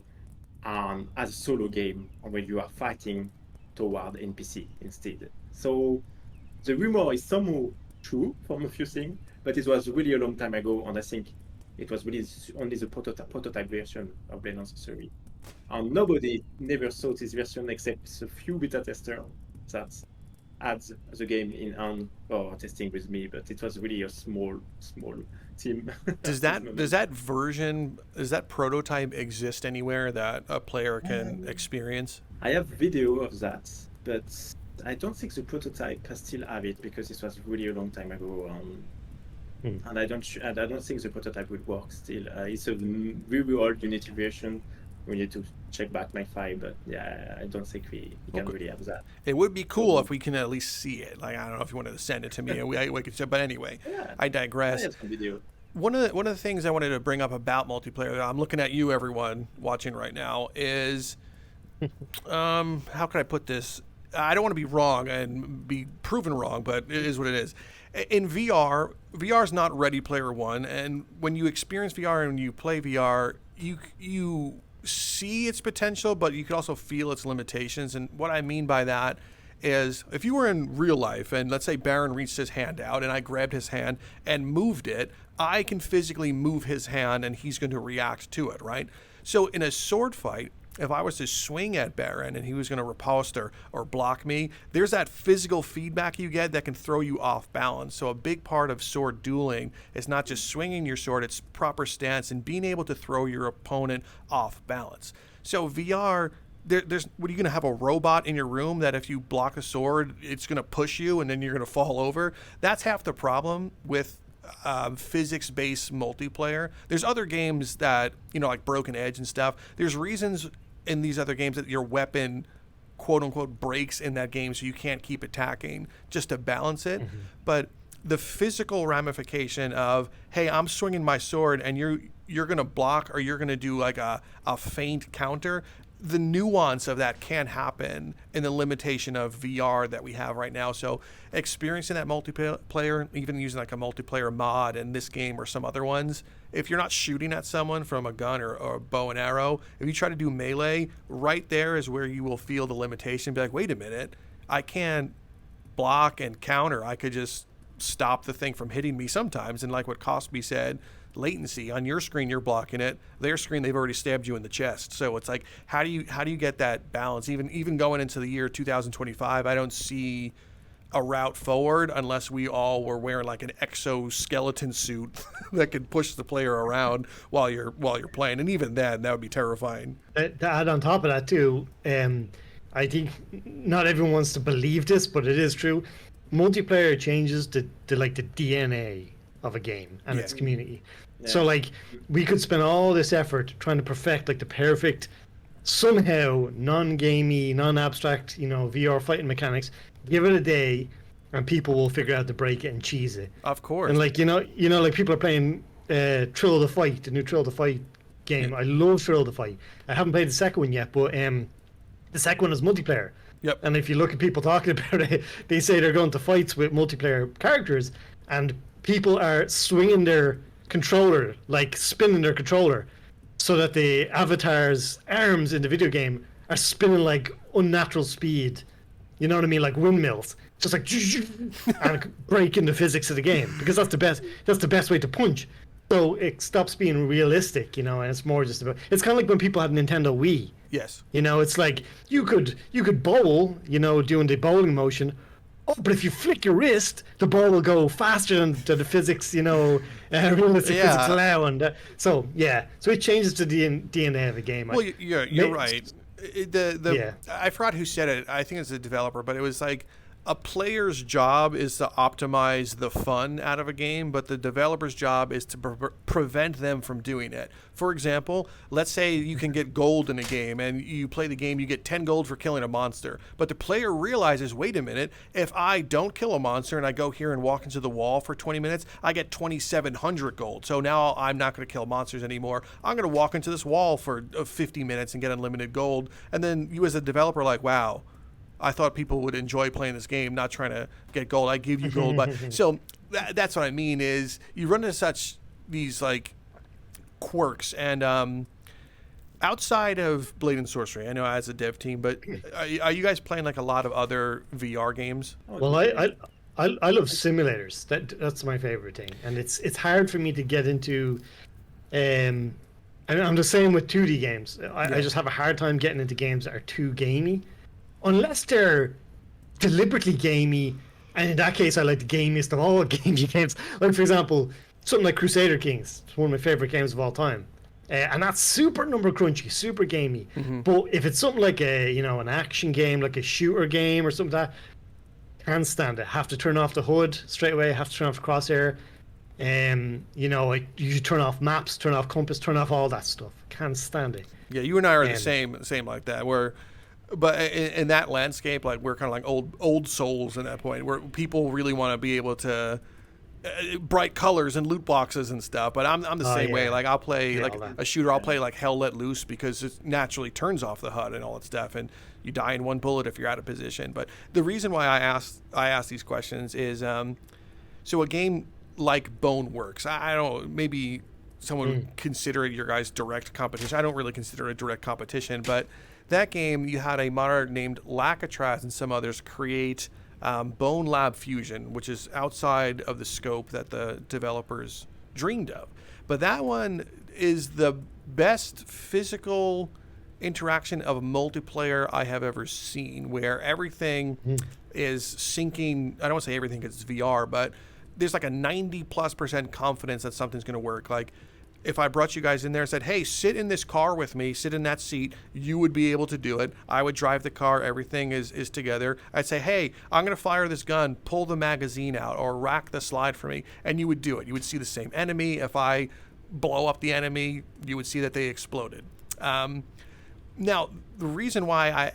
as a solo game, where you are fighting toward NPC instead. So the rumor is somehow true from a few things, but it was really a long time ago, and I think it was really only the prototype version of Blade and Sorcery. And nobody never saw this version except a few beta testers that had the game in hand or testing with me, but it was really a small team. Does that prototype exist anywhere that a player can experience? I have video of that, but I don't think the prototype still have it, because it was really a long time ago, and I don't think the prototype would work still. It's a very old Unity version. We need to check back my file, but yeah, I don't think we can really have that. It would be cool if we can at least see it. Like, I don't know if you wanted to send it to me, we could. But anyway, I digress. I have some video. One of the things I wanted to bring up about multiplayer, I'm looking at you, everyone watching right now, is how can I put this? I don't want to be wrong and be proven wrong, but it is what it is. In VR is not Ready Player One, and when you experience VR and you play VR, you see its potential, but you can also feel its limitations. And what I mean by that is, if you were in real life, and let's say Baron reached his hand out and I grabbed his hand and moved it, I can physically move his hand and he's going to react to it, right? So in a sword fight, if I was to swing at Baron and he was going to riposte or block me, there's that physical feedback you get that can throw you off balance. So a big part of sword dueling is not just swinging your sword, it's proper stance and being able to throw your opponent off balance. So VR, there's what are you going to have, a robot in your room that if you block a sword, it's going to push you and then you're going to fall over? That's half the problem with physics-based multiplayer. There's other games that, like Broken Edge and stuff. There's reasons in these other games that your weapon, quote unquote, breaks in that game, so you can't keep attacking just to balance it. Mm-hmm. But the physical ramification of, hey, I'm swinging my sword and you're going to block, or you're going to do like a feint counter, the nuance of that can happen in the limitation of VR that we have right now. So experiencing that multiplayer, even using like a multiplayer mod in this game or some other ones, if you're not shooting at someone from a gun or a bow and arrow, if you try to do melee, right there is where you will feel the limitation. Be like, wait a minute, I can't block and counter. I could just stop the thing from hitting me sometimes. And like what KospY said, latency on your screen, you're blocking it. Their screen, they've already stabbed you in the chest. So it's like, how do you get that balance? Even going into the year 2025, I don't see a route forward unless we all were wearing like an exoskeleton suit that could push the player around while you're playing. And even then, that would be terrifying. To add on top of that too, I think not everyone wants to believe this, but it is true. Multiplayer changes to like the DNA of a game and its community. Yeah. So like we could spend all this effort trying to perfect like the perfect, somehow non-gamey, non-abstract, VR fighting mechanics. Give it a day, and people will figure out to break it and cheese it. Of course. And like like people are playing Thrill the Fight, the new Thrill the Fight game. Yeah. I love Thrill the Fight. I haven't played the second one yet, but the second one is multiplayer. Yep. And if you look at people talking about it, they say they're going to fights with multiplayer characters, and people are swinging their controller, like spinning their controller, so that the avatar's arms in the video game are spinning like unnatural speed. You know what I mean? Like windmills. Just like and breaking the physics of the game, because that's the best way to punch. So it stops being realistic, and it's more just about. It's kind of like when people had Nintendo Wii. Yes. It's like you could bowl, doing the bowling motion. Oh, but if you flick your wrist, the ball will go faster than the physics, realistic physics allow. And so it changes the DNA of the game. Well, you're right. Yeah. I forgot who said it. I think it's a developer, but it was like a player's job is to optimize the fun out of a game, but the developer's job is to prevent them from doing it. For example, let's say you can get gold in a game and you play the game, you get 10 gold for killing a monster, but the player realizes, wait a minute, if I don't kill a monster and I go here and walk into the wall for 20 minutes, I get 2,700 gold. So now I'm not going to kill monsters anymore. I'm going to walk into this wall for 50 minutes and get unlimited gold. And then you as a developer are like, wow, I thought people would enjoy playing this game, not trying to get gold. I give you gold, but so that's what I mean is you run into these like quirks, and outside of Blade and Sorcery, I know as a dev team, but are you guys playing like a lot of other VR games? Well, I love simulators. That's my favorite thing, and it's hard for me to get into. And I'm the same with 2D games. I just have a hard time getting into games that are too gamey. Unless they're deliberately gamey, and in that case, I like the gamiest of all gamey games. Like, for example, something like Crusader Kings. It's one of my favorite games of all time. And that's super number crunchy, super gamey. Mm-hmm. But if it's something like an action game, like a shooter game or something like that, can't stand it. Have to turn off the HUD straight away, have to turn off the crosshair. Like you turn off maps, turn off compass, turn off all that stuff. Can't stand it. Yeah, you and I are the same like that. But in that landscape, like we're kind of like old souls at that point, where people really want to be able to bright colors and loot boxes and stuff. But I'm the same way. Like I'll play like a shooter. I'll play like Hell Let Loose because it naturally turns off the HUD and all that stuff, and you die in one bullet if you're out of position. But the reason why I ask these questions is so a game like Boneworks. I don't know, maybe someone would consider it your guys' direct competition. I don't really consider it a direct competition, but that game, you had a modder named Lakatraz and some others create Bone Lab Fusion, which is outside of the scope that the developers dreamed of. But that one is the best physical interaction of a multiplayer I have ever seen, where everything is syncing. I don't want to say everything because it's VR, but there's like a 90+% confidence that something's going to work. Like, if I brought you guys in there and said, hey, sit in this car with me, sit in that seat, you would be able to do it. I would drive the car, everything is together. I'd say, hey, I'm going to fire this gun, pull the magazine out, or rack the slide for me, and you would do it. You would see the same enemy. If I blow up the enemy, you would see that they exploded. Now, the reason why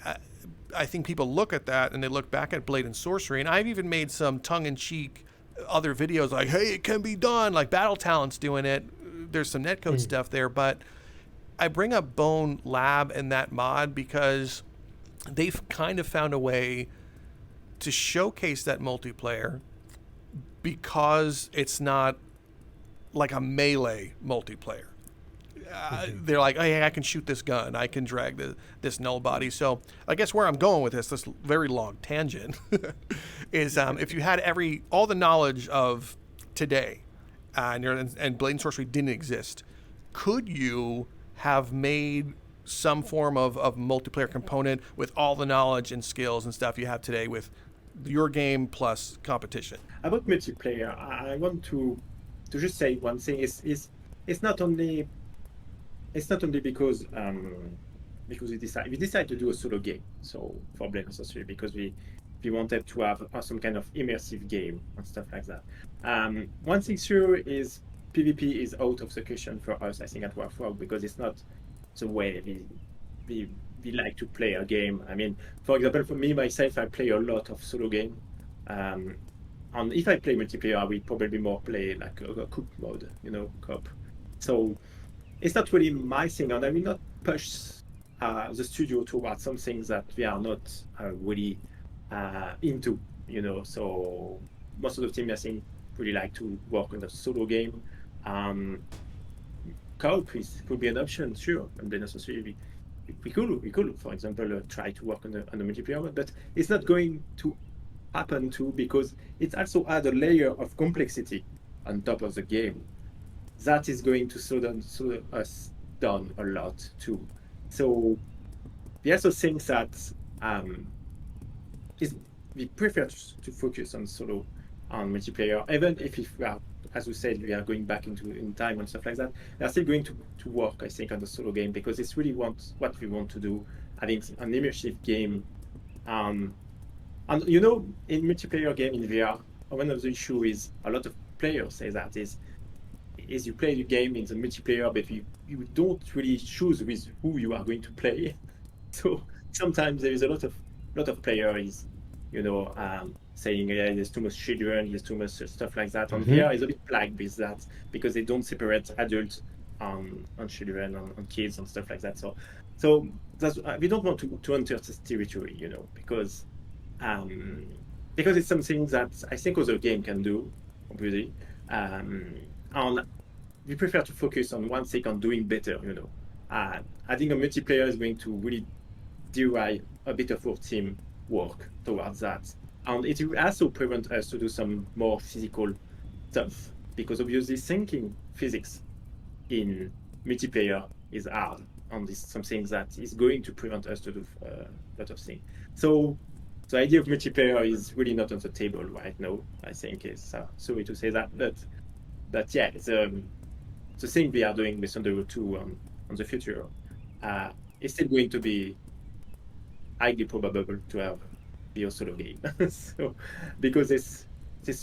I think people look at that and they look back at Blade and Sorcery, and I've even made some tongue-in-cheek other videos like, hey, it can be done, like Battle Talent's doing it. There's some netcode stuff there, but I bring up Bone Lab and that mod because they've kind of found a way to showcase that multiplayer because it's not like a melee multiplayer. They're like, hey, I can shoot this gun, I can drag this null body. So I guess where I'm going with this very long tangent is if you had all the knowledge of today, and Blade and Sorcery didn't exist, could you have made some form of multiplayer component with all the knowledge and skills and stuff you have today with your game plus competition? About multiplayer, I want to just say one thing. It's not only because we decided to do a solo game. So for Blade and Sorcery, because we wanted to have some kind of immersive game and stuff like that. One thing sure is PvP is out of the question for us, I think, at Warfrog, because it's not the way we like to play a game. I mean, for example, for me, myself, I play a lot of solo game. And if I play multiplayer, I will probably more play like a coop mode, co-op. So it's not really my thing, and I will not push the studio towards some things that we are not really into, So most of the team, I think, really like to work on a solo game. Co-op could be an option, sure. And then also we could, for example, try to work on the multiplayer, but it's not going to happen too, because it also adds a layer of complexity on top of the game that is going to slow us down a lot too. So we also think that we prefer to focus on solo, on multiplayer, even if we are, as we said, we are going back in time and stuff like that. We are still going to work, I think, on the solo game, because it's really what we want to do. having an immersive game. And you know, in multiplayer game in VR, one of the issue is a lot of players say that is you play the game in the multiplayer, but you don't really choose with who you are going to play. So sometimes there is a lot of players, saying, yeah, there's too much children, there's too much stuff like that. And VR is a bit plagued with that because they don't separate adults on children, on kids and stuff like that. So that's, we don't want to enter this territory, because it's something that I think other game can do, obviously. And we prefer to focus on one thing, on doing better, I think a multiplayer is going to really derive a bit of our team work towards that. And it will also prevent us to do some more physical stuff, because obviously thinking physics in multiplayer is hard, and it's something that is going to prevent us to do a lot of things. So the idea of multiplayer is really not on the table right now, I think. It's sorry to say that, but yeah, the thing we are doing with Underworld 2 on the future is still going to be highly probable to have be a solo game. So because it's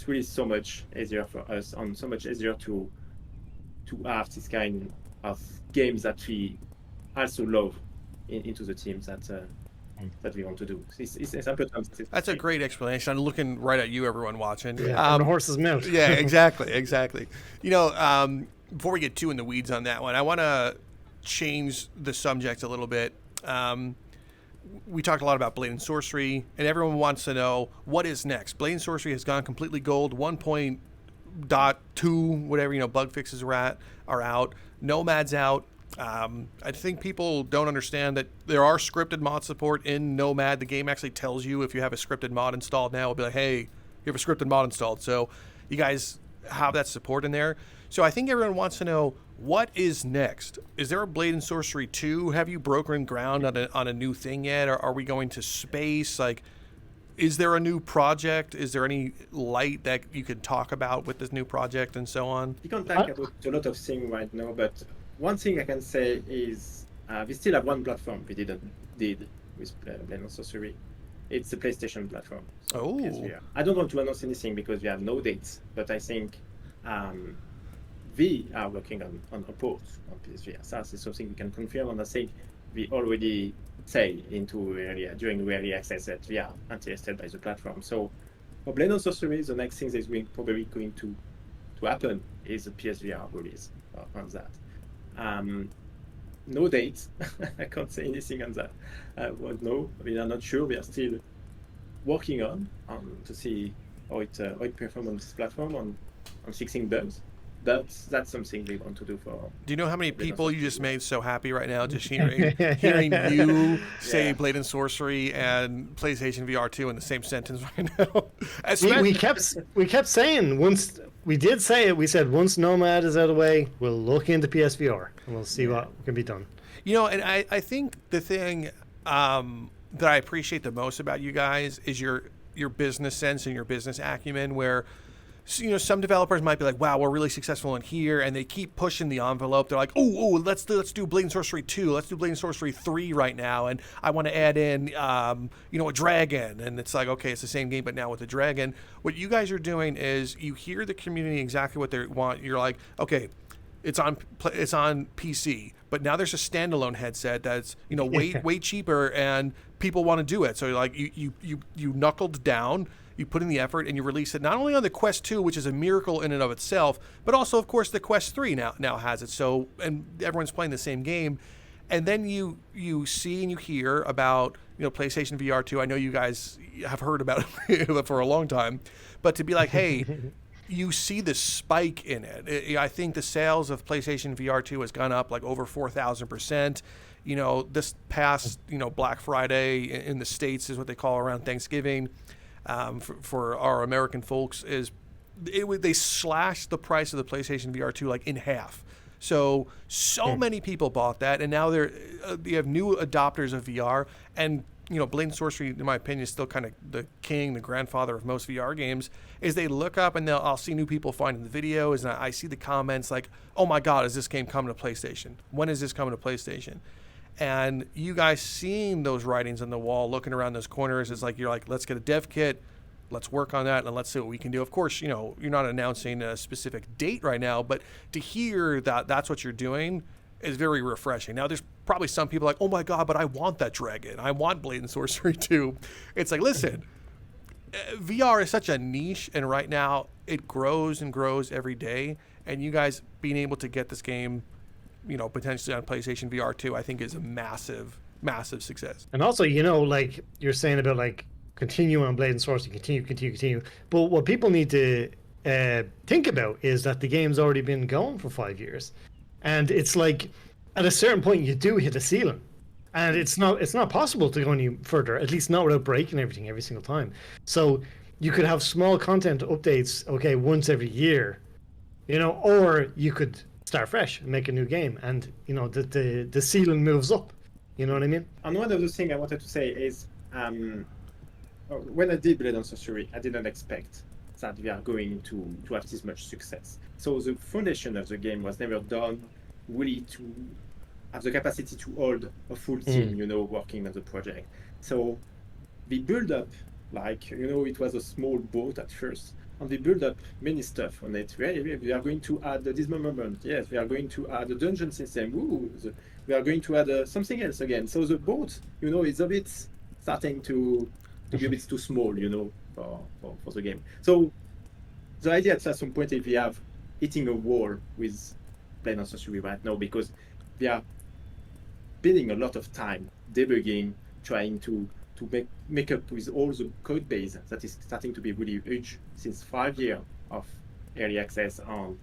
really so much easier for us, and so much easier to have this kind of games that we also love into the teams that we want to do. It's important. That's a great explanation. I'm looking right at you, everyone watching. Yeah, from the horse's mouth. Yeah, exactly. Before we get too in the weeds on that one, I want to change the subject a little bit. We talked a lot about Blade and Sorcery, and everyone wants to know what is next. Blade and Sorcery has gone completely gold. 1.2, whatever, bug fixes are out. Nomad's out. I think people don't understand that there are scripted mod support in Nomad. The game actually tells you if you have a scripted mod installed now. It'll be like, hey, you have a scripted mod installed. So you guys have that support in there. So I think everyone wants to know, what is next? Is there a Blade and Sorcery 2? Have you broken ground on a new thing yet? Or are we going to space? Like, is there a new project? Is there any light that you could talk about with this new project and so on? We can talk about a lot of things right now, but one thing I can say is we still have one platform we did with Blade and Sorcery. It's the PlayStation platform. So Oh. PSVR. I don't want to announce anything because we have no dates, but I think we are working on a port on PSVR. So that's something we can confirm, and I think we already say during early access that we are interested by the platform. So for Blade and Sorcery, the next thing that is probably going to happen is a PSVR release on that. No dates. I can't say anything on that. No, we are not sure. We are still working on to see how it performs on this platform on fixing bugs. That's something we want to do for. Do you know how many people you just made so happy right now just hearing you say Blade and Sorcery and PlayStation VR 2 in the same sentence right now? We kept saying, once we did say it, we said once Nomad is out of the way, we'll look into PSVR and we'll see what can be done. And I think the thing that I appreciate the most about you guys is your business sense and your business acumen, where some developers might be like, wow, we're really successful in here, and they keep pushing the envelope. They're like, oh, let's do Blade and Sorcery 2, let's do Blade and Sorcery 3 right now, and I want to add in a dragon. And it's like, okay, it's the same game but now with a dragon. What you guys are doing is you hear the community exactly what they want. You're like, okay, it's on PC, but now there's a standalone headset that's way cheaper, and people want to do it. So like you knuckled down, you put in the effort, and you release it not only on the Quest 2, which is a miracle in and of itself, but also, of course, the Quest 3 now has it. So, and everyone's playing the same game. And then you see and you hear about PlayStation VR 2. I know you guys have heard about it for a long time, but to be like, hey, you see the spike in it. I think the sales of PlayStation VR 2 has gone up like over 4,000%. This past Black Friday in the States is what they call around Thanksgiving. For our American folks, they slashed the price of the PlayStation VR 2 like in half. So many people bought that, and now they have new adopters of VR. And Blade and Sorcery, in my opinion, is still kind of the grandfather of most VR games. Is they look up and I'll see new people finding the videos, and I see the comments like, "Oh my God, is this game coming to PlayStation? When is this coming to PlayStation?" And you guys seeing those writings on the wall, looking around those corners, is like, you're like, let's get a dev kit, let's work on that, and let's see what we can do. Of course, you know, you're not announcing a specific date right now, but to hear that that's what you're doing is very refreshing. Now, there's probably some people like, oh my God, but I want that dragon. I want Blade and Sorcery too. It's like, listen, VR is such a niche, and right now it grows and grows every day. And you guys being able to get this game, you know, potentially on PlayStation VR 2, I think is a massive, massive success. And also, you know, like you're saying about like continue on Blade and Sorcery, continue. But what people need to think about is that the game's already been going for 5 years, and it's like at a certain point you do hit a ceiling, and it's not possible to go any further, at least not without breaking everything every single time. So you could have small content updates, okay, once every year, you know, or you could start fresh and make a new game, and you know the ceiling moves up. You know what I mean? And one of the things I wanted to say is, when I did Blade and Sorcery, I didn't expect that we are going to have this much success. So the foundation of the game was never done really to have the capacity to hold a full team, you know, working on the project. So we build up, like, you know, it was a small boat at first, and we build up many stuff on it. We are going to add the dismemberment. Yes, we are going to add the dungeon system. We are going to add something else again. So the boat, you know, is a bit starting to be a bit too small, you know, for the game. So the idea at some point is we have hitting a wall with Blade and Sorcery right now, because we are spending a lot of time debugging, trying to make up with all the code base that is starting to be really huge since 5 years of early access on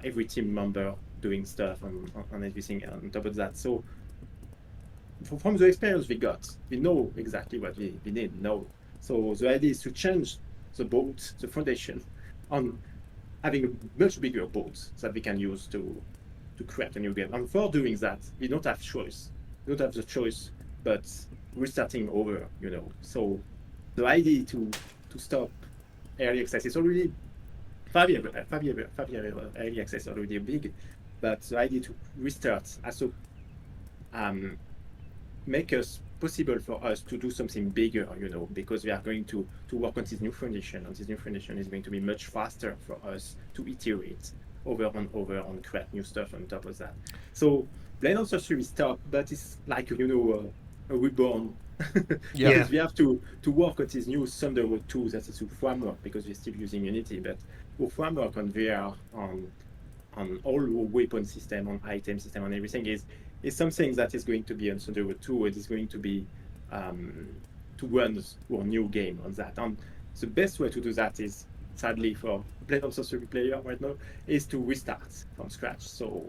every team member doing stuff on everything on top of that. So from the experience we got, we know exactly what we need now. So the idea is to change the boat, the foundation, on having a much bigger boat that we can use to create a new game. And for doing that, we don't have choice. We don't have the choice, but we're starting over, you know. So the idea to stop early access is already 5 years early access is already big, but the idea to restart also make us possible for us to do something bigger, you know, because we are going to work on this new foundation, and this new foundation is going to be much faster for us to iterate over and over and create new stuff on top of that. So Blade and Sorcery stopped, but it's like, you know, a reborn. Yeah. Because we have to work on this new Thunderbolt 2 that is a framework, because we're still using Unity, but our framework on VR, on all our weapon system, on item system, on everything is something that is going to be on Thunderbolt 2. It is going to be to run our new game on that. And the best way to do that is, sadly for Blade and Sorcery player right now, is to restart from scratch. So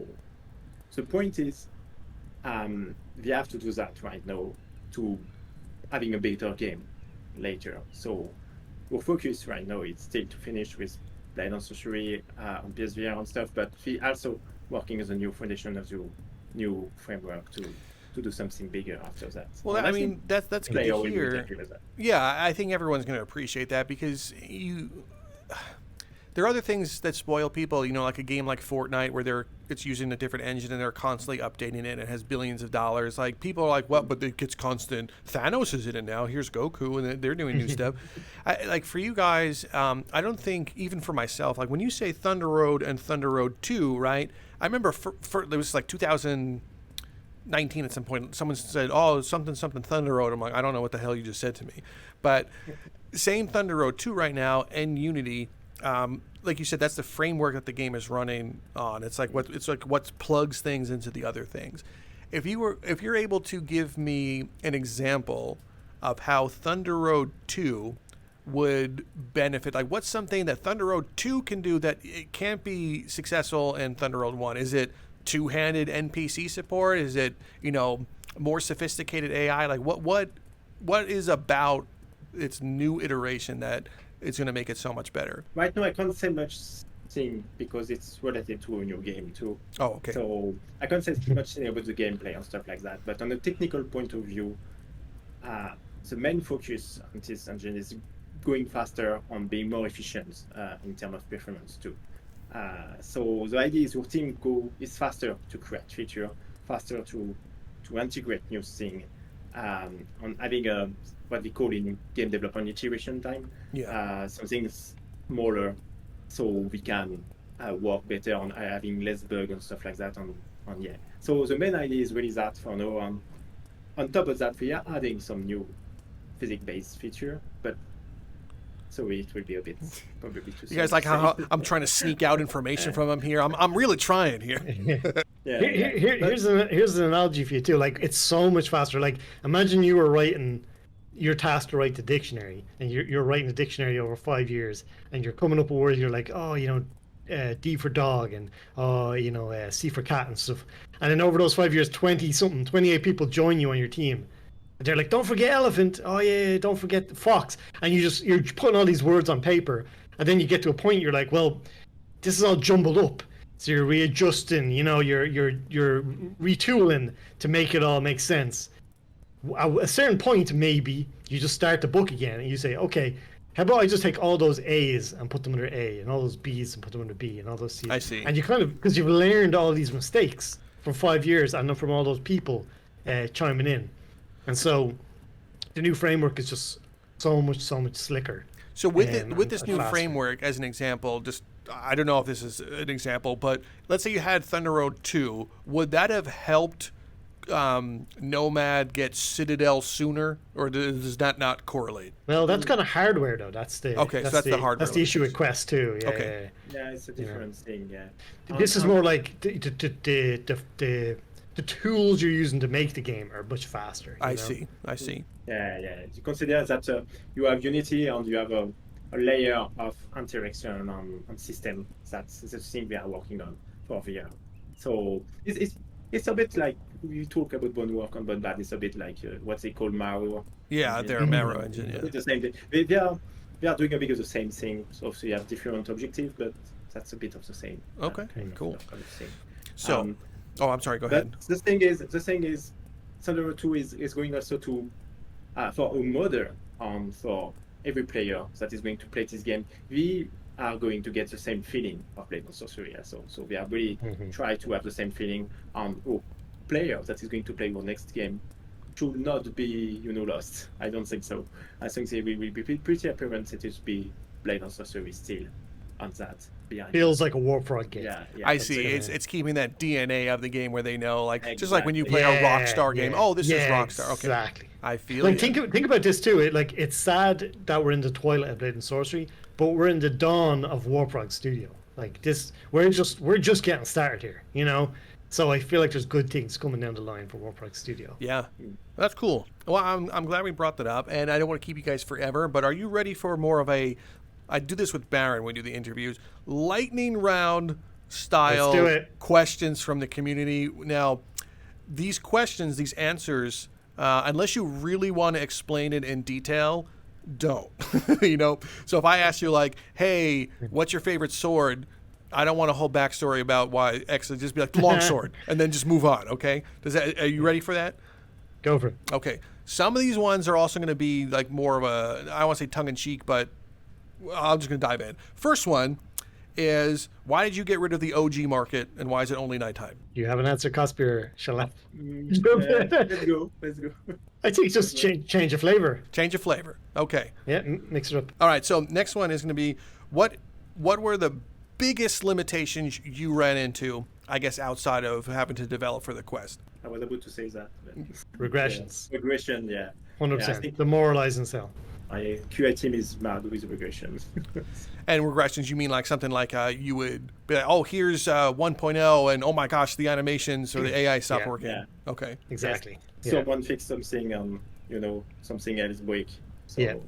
the point is, we have to do that right now to having a better game later. So our focus right now is still to finish with Blade and Sorcery on PSVR and stuff, but we also working as a new foundation of the new framework to do something bigger after that. Well, I mean, that's good to hear. That. Yeah, I think everyone's going to appreciate that, because there are other things that spoil people, you know, like a game like Fortnite, where it's using a different engine and they're constantly updating it and it has billions of dollars. Like, people are like, what, but it gets constant. Thanos is in it now. Here's Goku, and they're doing new stuff. Like, for you guys, I don't think, even for myself, like when you say Thunder Road and Thunder Road 2, right? I remember it was like 2019 at some point, someone said, oh, something Thunder Road. I'm like, I don't know what the hell you just said to me. But same Thunder Road 2 right now and Unity, like you said, that's the framework that the game is running on. It's like what plugs things into the other things. If you're able to give me an example of how Thunder Road 2 would benefit, like what's something that Thunder Road 2 can do that it can't be successful in Thunder Road 1? Is it two-handed NPC support? Is it, you know, more sophisticated AI? Like what is about its new iteration that it's going to make it so much better? Right now, I can't say much thing because it's related to a new game too. Oh, okay. So I can't say much thing about the gameplay and stuff like that. But on a technical point of view, the main focus on this engine is going faster on being more efficient in terms of performance too. So the idea is your team is faster to create feature, faster to to integrate new thing, on having a what we call in game development iteration time, something smaller, so we can work better on having less bug and stuff like that. On yeah. So the main idea is really that for now on. On top of that, we are adding some new physics-based feature, but so it will be a bit probably too soon. You guys like how I'm trying to sneak out information from him here? I'm really trying here. Here's an analogy for you too. Like, it's so much faster. Like, imagine you were writing, you're tasked to write the dictionary, and you're writing the dictionary over 5 years, and you're coming up with words. You're like, oh, D for dog, and C for cat and stuff. And then over those 5 years, 28 people join you on your team. And they're like, don't forget elephant. Oh yeah, don't forget the fox. And you're putting all these words on paper. And then you get to a point, you're like, well, this is all jumbled up. So you're readjusting, you're retooling to make it all make sense. At a certain point, maybe you just start the book again and you say, okay, how about I just take all those A's and put them under A, and all those B's and put them under B, and all those C's. I see. And you because you've learned all these mistakes from 5 years and from all those people chiming in. And so the new framework is just so much slicker. So with this new faster framework, as an example, just I don't know if this is an example, but let's say you had Thunder Road 2, would that have helped Nomad get Citadel sooner, or does that not correlate? Well, that's kind of hardware though. That's the the hardware. That's the issue with Quest 2. Yeah, okay. Yeah, it's a different thing. Yeah. This is more like the tools you're using to make the game are much faster. I see. Yeah. You consider that you have Unity and you have a layer of interaction on system. That's the thing we are working on for VR. So it's a bit like you talk about Bonework and Bonebad. It's a bit like what they call Marrow. Yeah, they're a Marrow engine. Yeah. It's the same thing. They are doing a bit of the same thing. So you have different objectives, but that's a bit of the same. Okay, cool. Same. So, I'm sorry. Go ahead. The thing is, Thunder Road 2 is going also to for a modder on for every player that is going to play this game. We are going to get the same feeling of Blade and Sorcery. So we are really try to have the same feeling on player that is going to play your next game should not be lost. I don't think so. I think they will be pretty apparent that it will be Blade and Sorcery still on that. Feels like a Warfrog game. Yeah, I see. It's keeping that DNA of the game where they know, like, just like when you play a Rockstar game. Oh, this is Rockstar. Okay, exactly. I feel. Like, think about this too. It's sad that we're in the twilight of Blade and Sorcery, but we're in the dawn of Warfrog Studio. Like this, we're just getting started here. So I feel like there's good things coming down the line for Warfrog Studio. Yeah, that's cool. Well, I'm glad we brought that up, and I don't want to keep you guys forever. But are you ready for more of a? I do this with Baron when we do the interviews. Lightning round style questions from the community. Now, these questions, these answers, unless you really want to explain it in detail, don't. So if I ask you like, hey, what's your favorite sword? I don't want a whole backstory about why X. Just be like longsword, and then just move on. Okay? Are you ready for that? Go for it. Okay. Some of these ones are also going to be like more of a, I don't want to say tongue in cheek, but I'm just going to dive in. First one is, why did you get rid of the OG market, and why is it only nighttime? You have an answer, KospY, or shall I? Let's go. I think just change of flavor. Change of flavor. Okay. Yeah, mix it up. All right. So next one is going to be, what were the biggest limitations you ran into, I guess, outside of having to develop for the Quest? I was about to say that. Regressions. Regression, yeah. 100%. Yeah, demoralize and sell. My QA team is mad with regression. And regressions, you mean like something like you would be like, oh, here's 1.0, and oh my gosh, the animations or the AI stopped working. Yeah. Okay. Exactly. Yes. Someone fixed something and, something else break. So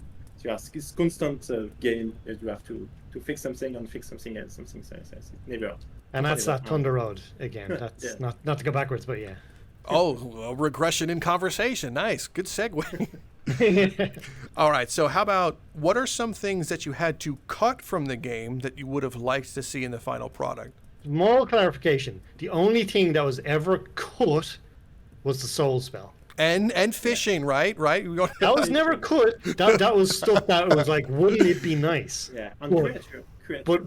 it's constant game. You have to fix something and fix something else, something else. It never. And that's that Thunder Road again. That's not to go backwards, but yeah. Oh, regression in conversation. Nice. Good segue. All right. So how about, what are some things that you had to cut from the game that you would have liked to see in the final product? Small clarification. The only thing that was ever cut was the soul spell. And fishing, right? That was never cut. That was stuff that was like, wouldn't it be nice? Yeah. But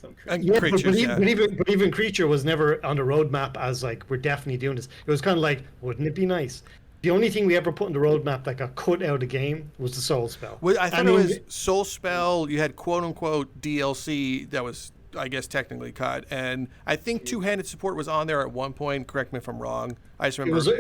some And Yeah, creatures, yeah. but even Creature was never on the roadmap as like we're definitely doing this. It was kind of like, wouldn't it be nice? The only thing we ever put in the roadmap that got cut out of the game was the Soul Spell. Well, I thought it mean, was Soul Spell. You had quote unquote DLC that was, I guess, technically cut, and I think two-handed support was on there at one point. Correct me if I'm wrong. I just remember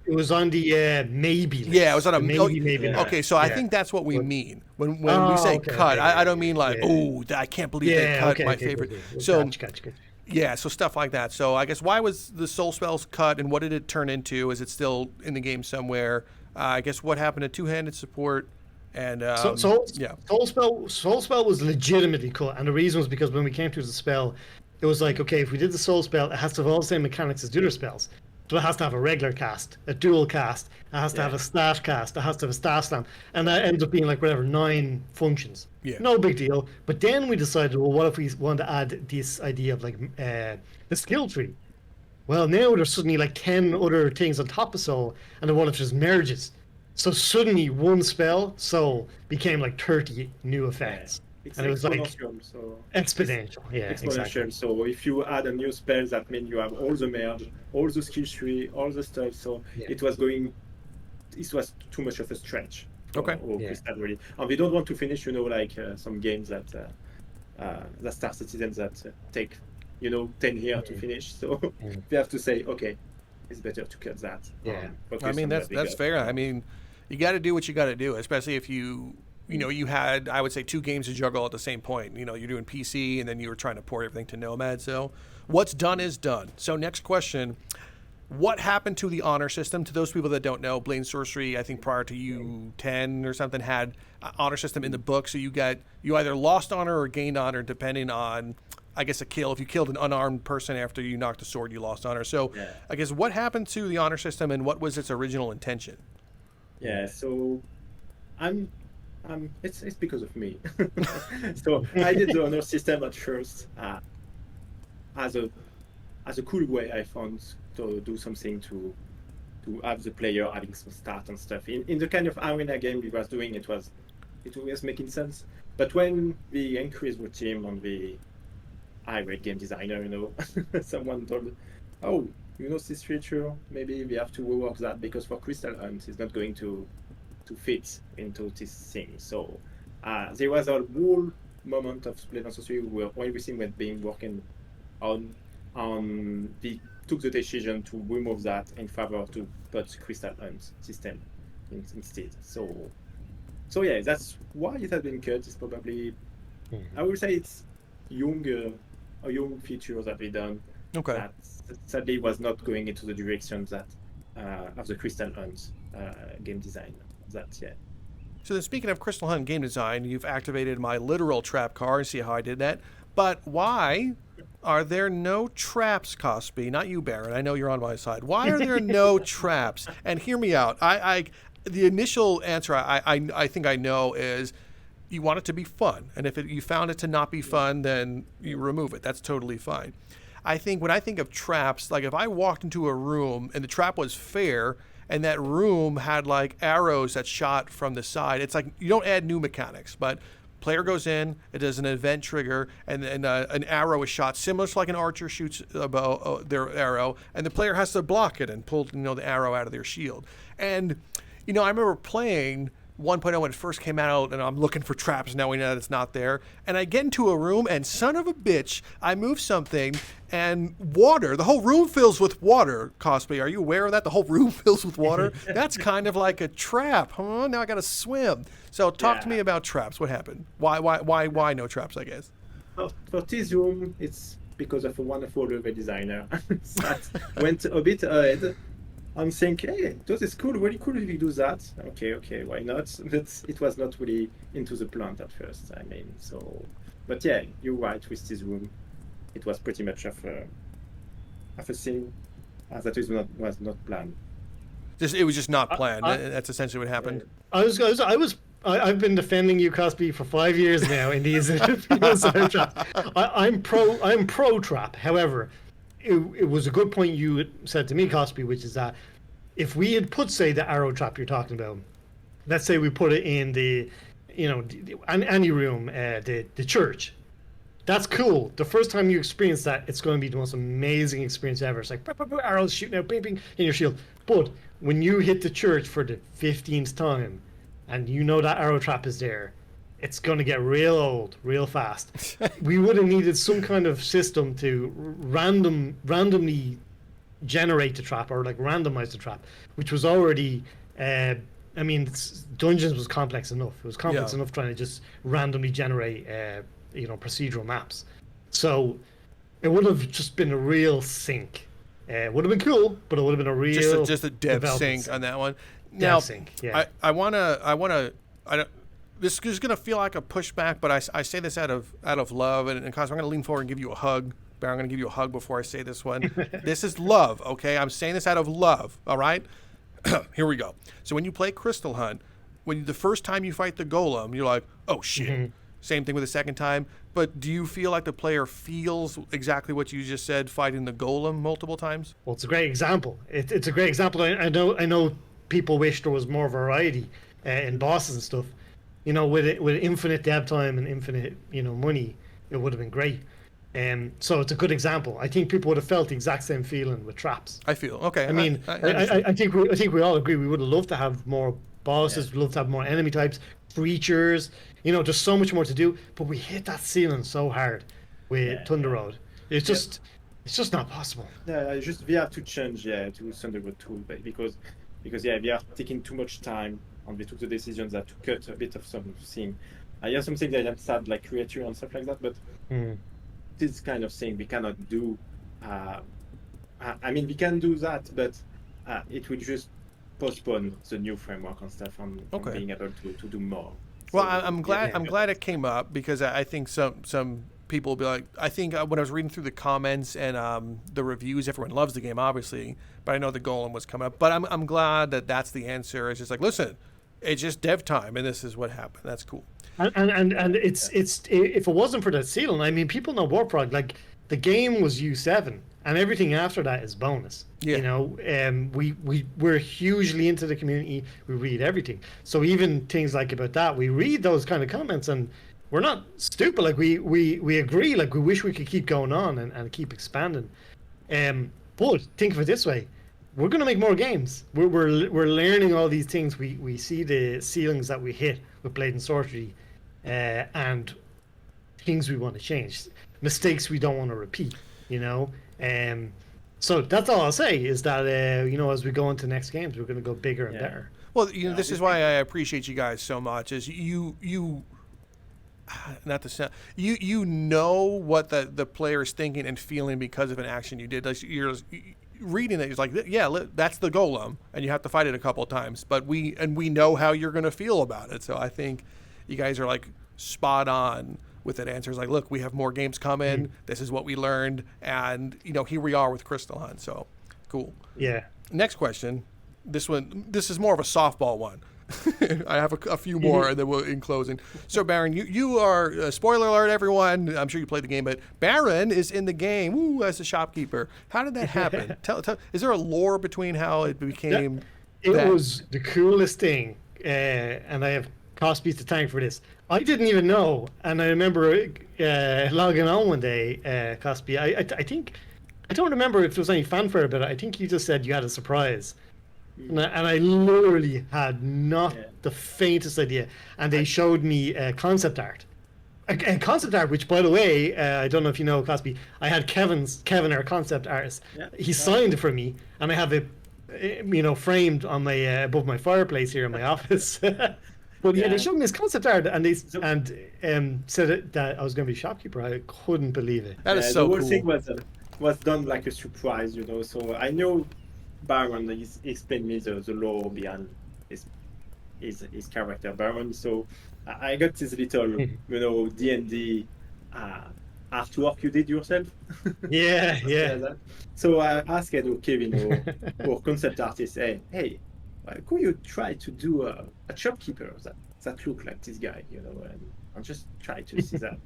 it was on the maybe list. Yeah, it was on a maybe. Yeah. Okay, so I Yeah. think that's what we mean when we Oh, say okay, cut. okay, I don't mean like, yeah. oh, I can't believe they cut my favorite. Okay. So Gotcha. yeah, so stuff like that. So I guess why was the Soul Spells cut, and what did it turn into? Is it still in the game somewhere? I guess what happened to two-handed support, and yeah. Soul Spell was legitimately cut, and the reason was because when we came through the spell, it was like, okay, if we did the Soul Spell, it has to have all the same mechanics as the other spells. So it has to have a regular cast, a dual cast, it has to have a staff cast, it has to have a staff slam, and that ends up being like whatever 9 functions. Yeah. No big deal. But then we decided, well, what if we want to add this idea of like the skill tree? Well, now there's suddenly like 10 other things on top of Soul, and then what if it just merges? So suddenly one spell, Soul, became like 30 new effects. It's And it was like exponential, so exponential. Yeah, exponential. exactly. So if you add a new spell, that means you have all the merge, all the skill tree, all the stuff. So Yeah. it was too much of a stretch. Okay. Yeah. Crystal really. And we don't want to finish, like some games that Star Citizen that take 10 years to finish. So we have to say, okay, it's better to cut that. Yeah. I mean that's fair. I mean, you got to do what you got to do, especially if you had, I would say, 2 games to juggle at the same point. You're doing PC and then you were trying to port everything to Nomad. So what's done is done. So next question, what happened to the honor system? To those people that don't know, Blade and Sorcery, I think prior to U10 or something, had an honor system in the book. So you either lost honor or gained honor depending on, I guess, a kill. If you killed an unarmed person after you knocked a sword, you lost honor. So I guess what happened to the honor system and what was its original intention? Yeah, so it's because of me. So I did the honor system at first as a cool way I found to do something to have the player having some start and stuff. In the kind of arena game we was doing, it was making sense. But when we increased the team and I read game designer, someone told, oh, this feature, maybe we have to rework that because for Crystal Hunt it's not going to fit into this thing. So there was a whole moment of Blade and Sorcery where everything was being working on. We took the decision to remove that in favor to put Crystal Hunt system instead. So yeah, that's why it has been cut. It's probably, I would say it's a young feature that we done. Okay. That sadly was not going into the direction that of the Crystal Hunt game design. So then, speaking of Crystal Hunt game design, you've activated my literal trap card. See how I did that? But why are there no traps, KospY? Not you, Baron. I know you're on my side. Why are there no traps? And hear me out. The initial answer I think I know is you want it to be fun, and if you found it to not be fun, then you remove it. That's totally fine. I think when I think of traps, like if I walked into a room and the trap was fair, and that room had like arrows that shot from the side, it's like you don't add new mechanics, but player goes in, it does an event trigger, and an arrow is shot, similar to like an archer shoots their arrow, and the player has to block it and pull the arrow out of their shield. And I remember playing 1.0 when it first came out, and I'm looking for traps knowing that it's not there. And I get into a room, and son of a bitch, I move something, and the whole room fills with water, KospY. Are you aware of that? The whole room fills with water? That's kind of like a trap, huh? Now I got to swim. So talk to me about traps. What happened? Why no traps, I guess? For this room, it's because of a wonderful level designer that went a bit ahead. I'm thinking, hey, this is cool, really cool if we do that. Okay, why not? But it was not really into the plan at first. But yeah, you're right with this room. It was pretty much of a thing that was not planned. It was just not planned. That's essentially what happened. I've been defending you, KospY, for 5 years now in these traps. I'm pro trap. However, it was a good point you said to me, KospY, which is that if we had put, say, the arrow trap you're talking about, let's say we put it in the, any room, the church, that's cool. The first time you experience that, it's going to be the most amazing experience ever. It's like arrows shooting out, bing, bing, in your shield. But when you hit the church for the 15th time, and you know that arrow trap is there, it's going to get real old, real fast. We would have needed some kind of system to randomly generate the trap, or like randomize the trap, which was already. I mean, Dungeons was complex enough. It was complex enough trying to just randomly generate, procedural maps. So it would have just been a real sync. It would have been cool, but it would have been a real just a dev sync on that one. Dev Now, sync, yeah. I wanna. This is gonna feel like a pushback, but I say this out of love, and KospY, I'm gonna lean forward and give you a hug. Bear, I'm gonna give you a hug before I say this one. This is love, okay? I'm saying this out of love. All right. Here we go. So when you play Crystal Hunt, the first time you fight the golem, you're like, oh shit. Mm-hmm. Same thing with the second time. But do you feel like the player feels exactly what you just said, fighting the golem multiple times? Well, it's a great example. It's a great example. I know people wish there was more variety in bosses and stuff. With infinite dev time and infinite money, it would have been great. So it's a good example. I think people would have felt the exact same feeling with traps. I feel okay. I mean, I think we all agree we would have loved to have more bosses. We'd love to have more enemy types, creatures. There's so much more to do. But we hit that ceiling so hard with Thunder Road. It's just not possible. Yeah, we have to change to Thunder Road 2, because we are taking too much time, and we took the decisions that to cut a bit of something. I have something that I'm sad, like creature and stuff like that, but. This kind of thing we cannot do. I mean, we can do that, but it will just postpone the new framework and stuff from being able to do more. Well, so, I'm glad it came up, because I think some people will be like, I think when I was reading through the comments and the reviews, everyone loves the game, obviously, but I know the golem was coming up. But I'm glad that that's the answer. It's just like, listen, it's just dev time, and this is what happened. That's cool. And it's if it wasn't for that ceiling, I mean, people know Warprog, like the game was U7, and everything after that is bonus. Yeah. We're hugely into the community. We read everything. So even things like about that, we read those kind of comments, and we're not stupid. Like we agree. Like we wish we could keep going on and keep expanding. But think of it this way. We're going to make more games. We're learning all these things. We see the ceilings that we hit with Blade and Sorcery, and things we want to change, mistakes we don't want to repeat. So that's all I'll say is that as we go into next games, we're going to go bigger and better. Well, this is why I appreciate you guys so much. Is not the sound. You know what the player is thinking and feeling because of an action you did. Like you're reading it, it's like, that's the golem, and you have to fight it a couple of times. But we know how you're going to feel about it. So I think you guys are like spot on with that answer. It's like, look, we have more games coming. Mm-hmm. This is what we learned, and here we are with Crystal Hunt. So cool. Yeah. Next question. This is more of a softball one. I have a few more, and then we'll in closing. So Baron, you are spoiler alert, everyone. I'm sure you played the game, but Baron is in the game as a shopkeeper. How did that happen? tell. Is there a lore between how it became? It was the coolest thing, and I have KospY to thank for this. I didn't even know, and I remember logging on one day, KospY. I think I don't remember if there was any fanfare about it. I think you just said you had a surprise. And I literally had not the faintest idea. And they showed me concept art. And concept art, which, by the way, I don't know if you know, KospY, I had Kevin, our concept artist. Yeah. He signed it for me, and I have it, framed on my above my fireplace here in my office. But they showed me his concept art, and said that I was going to be a shopkeeper. I couldn't believe it. That is so cool. The whole thing was done like a surprise, So I know Baron explained me the lore behind his character Baron. So I got this little D&D artwork you did yourself. Yeah. So I asked Kevin, our concept artist, hey, could you try to do a shopkeeper that look like this guy, and just try to see that.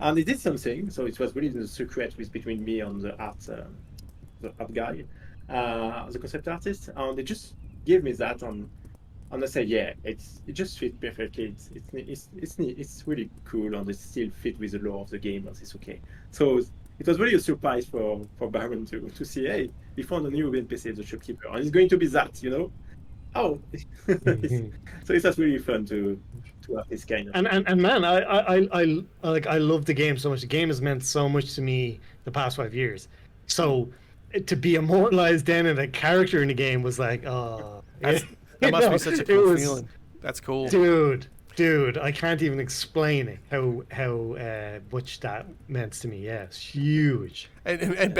And he did something. So it was really the secret between me and the art guy. The concept artist, and they just gave me that, and And I said, yeah, it just fits perfectly. It's neat. It's really cool, and it still fit with the lore of the game, and it's okay. So it was really a surprise for Baron to see, hey, we found a new NPC, the shopkeeper, and it's going to be that, Oh, Mhm. so it was really fun to have this kind of. And man, I love the game so much. The game has meant so much to me the past 5 years. So to be immortalized then and a character in the game was like, oh, That you must know, be such a it cool was- feeling. That's cool. Dude, I can't even explain it, how much that meant to me. Yeah, it's huge. And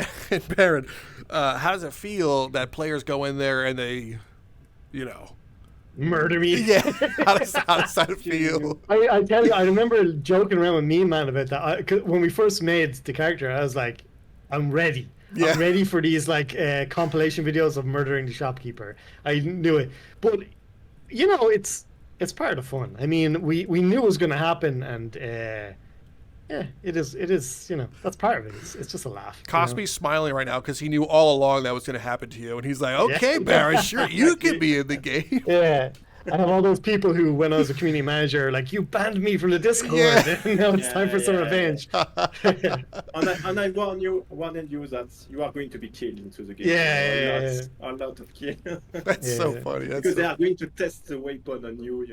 Baron, how does it feel that players go in there and they, you know, Murder me. yeah? How does that feel? I tell you, I remember joking around with Meme Man about that. 'Cause when we first made the character, I was like, I'm ready. Yeah. I'm ready for these like compilation videos of murdering the shopkeeper. I knew it, but it's part of the fun. I mean, we knew it was going to happen, and yeah, it is. That's part of it. It's just a laugh. KospY's smiling right now because he knew all along that was going to happen to you, and he's like, "Okay, Yeah. Baron, sure, you can be in the game." Yeah. I have all those people who, when I was a community manager, like, you banned me from the Discord, Yeah. and now it's Yeah, time for some yeah, revenge. And I warned you that you are going to be killed into the game. Yeah. A lot of kills. That's so Yeah. funny. That's Because they so... are going to test the weapon on you.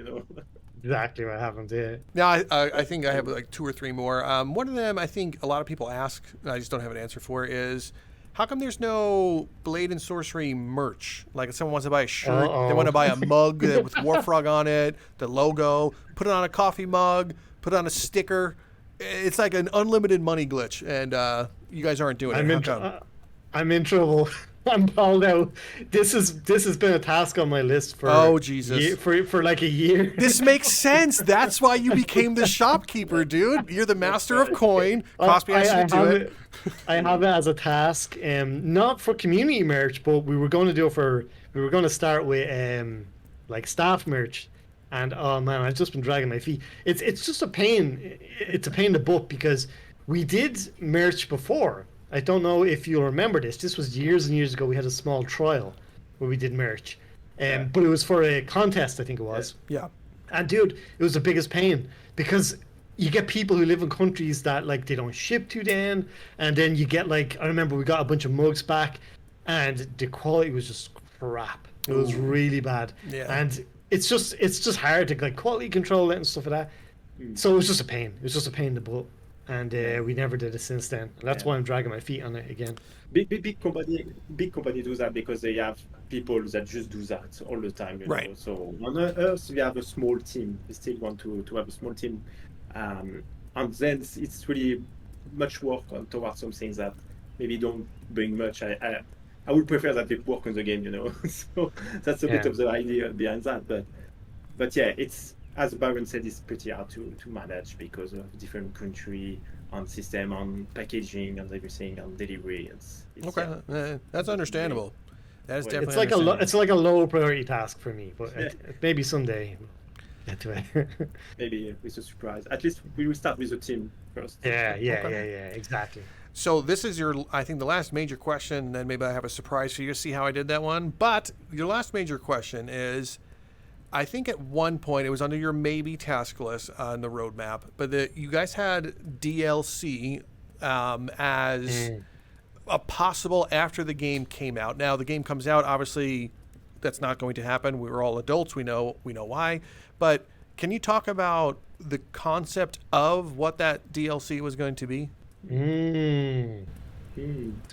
Exactly what happened, yeah. Now, I think I have like 2 or 3 more. One of them, I think a lot of people ask, and I just don't have an answer for, is how come there's no Blade and Sorcery merch? Like if someone wants to buy a shirt, they want to buy a mug with Warfrog on it, the logo, put it on a coffee mug, put it on a sticker. It's like an unlimited money glitch, and you guys aren't doing it. How come? I'm in trouble. I'm called out. This has been a task on my list for Oh, Jesus. for like a year. This makes sense. That's why you became the shopkeeper, dude. You're the master of coin. KospY asked you to do it. I have it as a task, not for community merch, but we were going to do it we were going to start with like staff merch, and oh man, I've just been dragging my feet. It's just a pain. It's a pain in the butt because we did merch before. I don't know if you'll remember this. This was years and years ago. We had a small trial where we did merch, but it was for a contest, I think it was. Yeah. And dude, it was the biggest pain because you get people who live in countries that like they don't ship to then, and then you get like, I remember we got a bunch of mugs back, and the quality was just crap. It was really bad. Yeah. And it's just hard to like quality control it and stuff like that. So it was just a pain. It was just a pain in the butt, and we never did it since then. And that's why I'm dragging my feet on it again. Big company do that because they have people that just do that all the time. Right. Know? So on Earth, we have a small team. We still want to have a small team. And then it's really much work towards some things that maybe don't bring much. I would prefer that they work on the game, So that's a bit of the idea behind that. But yeah, it's, as Byron said, it's pretty hard to manage because of different country and system and packaging and everything and delivery. It's Okay, that's understandable. That is It's definitely It's like understandable. it's like a low priority task for me, but maybe someday. Get to it. maybe it's a surprise. At least we will start with the team first. yeah, exactly. So this is I think the last major question, then maybe I have a surprise for you to see how I did that one. But your last major question is, I think at one point it was under your maybe task list on the roadmap, but you guys had DLC as a possible after the game came out. Now the game comes out, obviously that's not going to happen. We're all adults, we know why. But can you talk about the concept of what that DLC was going to be?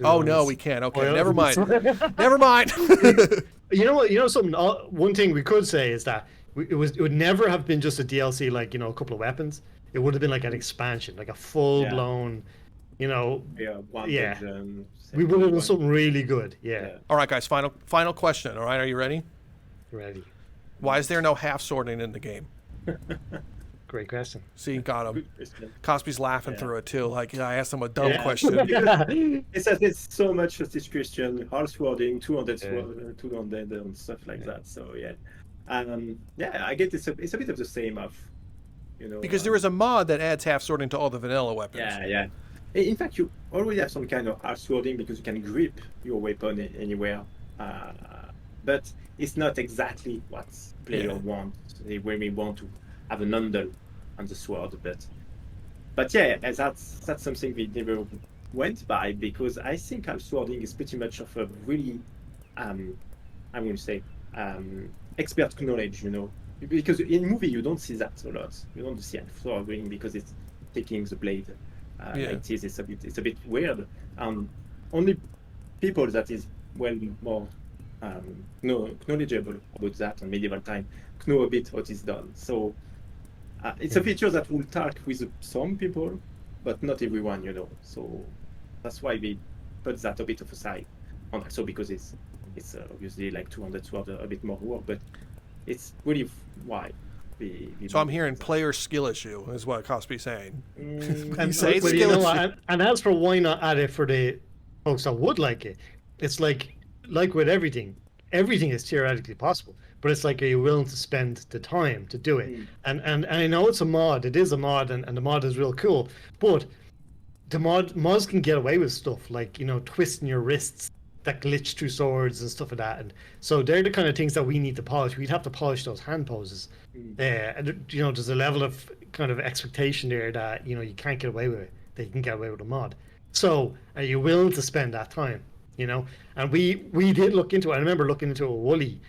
Oh no, we can't. Okay, Well, never mind. Never mind. You know what? You know something. One thing we could say is that it would never have been just a DLC, like a couple of weapons. It would have been like an expansion, like a full blown. Dungeon, We would have done something really good. Yeah. All right, guys. Final question. All right, are you ready? Ready. Why is there no half sorting in the game? Great question. See, got him. Good question. KospY's laughing through it too. Like I asked him a dumb Yeah. question. It's so much of this question, half swording, 200 sword, 200 and stuff like that. So I get it's a bit of the same of, Because there is a mod that adds half sorting to all the vanilla weapons. Yeah. In fact, you already have some kind of half swording because you can grip your weapon anywhere. but it's not exactly what player want. They really want to have an handle on the sword, but yeah, that's something we never went by, because I think half swording is pretty much of a really I'm going to say expert knowledge, because in movie you don't see that a lot. You don't see half swording because it's taking the blade like this. It's a bit weird. Only people that is well more knowledgeable about that on medieval time know a bit what is done. So it's a feature that will talk with some people, but not everyone, So that's why we put that a bit of a side. And also because it's obviously like 200 swords, a bit more work, but it's really why we So I'm hearing player skill issue is what KospY's saying. And and as for why not add it for the folks that would like it, it's like with everything is theoretically possible, but it's like, are you willing to spend the time to do it? And I know it's a mod, it is a mod, and the mod is real cool, but the mods can get away with stuff like, twisting your wrists that glitch through swords and stuff like that. And so they're the kind of things that we need to polish. We'd have to polish those hand poses. And there's a level of kind of expectation there that, you can't get away with it, that you can get away with a mod. So are you willing to spend that time? And we did look into it. I remember looking into a Wooly.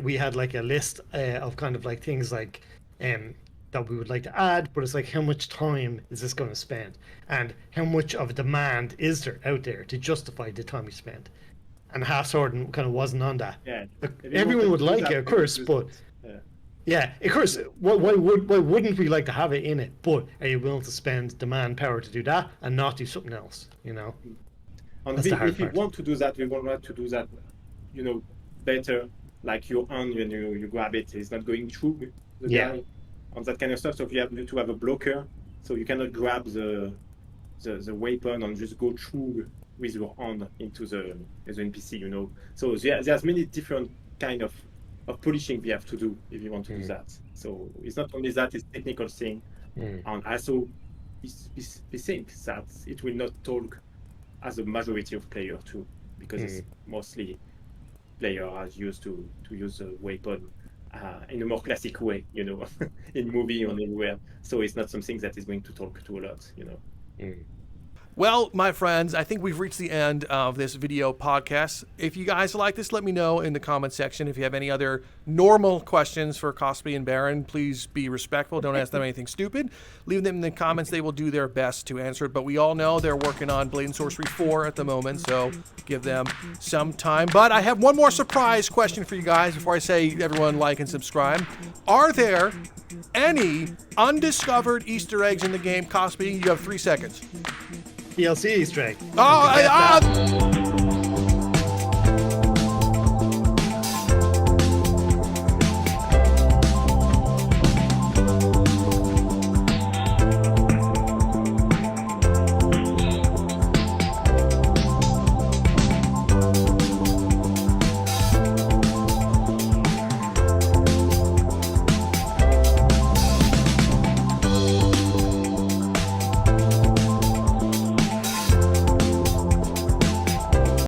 We had like a list of kind of like things like that we would like to add, but it's like, how much time is this going to spend, and how much of a demand is there out there to justify the time you spend? And half swording kind of wasn't on that. Yeah, everyone would like it, of course, but of course, why wouldn't we like to have it in it? But are you willing to spend the manpower to do that and not do something else? And if you want to do that, we want to do that, better. Like your hand, when you grab it, is not going through the guy, and that kind of stuff. So you have to have a blocker, so you cannot grab the weapon and just go through with your hand into the NPC. So there's many different kind of polishing we have to do if you want to do that. So it's not only that; it's technical thing, and also we think that it will not talk as a majority of player too, because it's mostly player are used to use a weapon in a more classic way, in movie or anywhere. So it's not something that is going to talk to a lot, Well, my friends, I think we've reached the end of this video podcast. If you guys like this, let me know in the comment section. If you have any other normal questions for KospY and Baron, please be respectful. Don't ask them anything stupid. Leave them in the comments. They will do their best to answer it. But we all know they're working on Blade and Sorcery 4 at the moment, so give them some time. But I have one more surprise question for you guys before I say everyone like and subscribe. Are there any undiscovered Easter eggs in the game, KospY? You have 3 seconds. DLC Easter egg. Oh,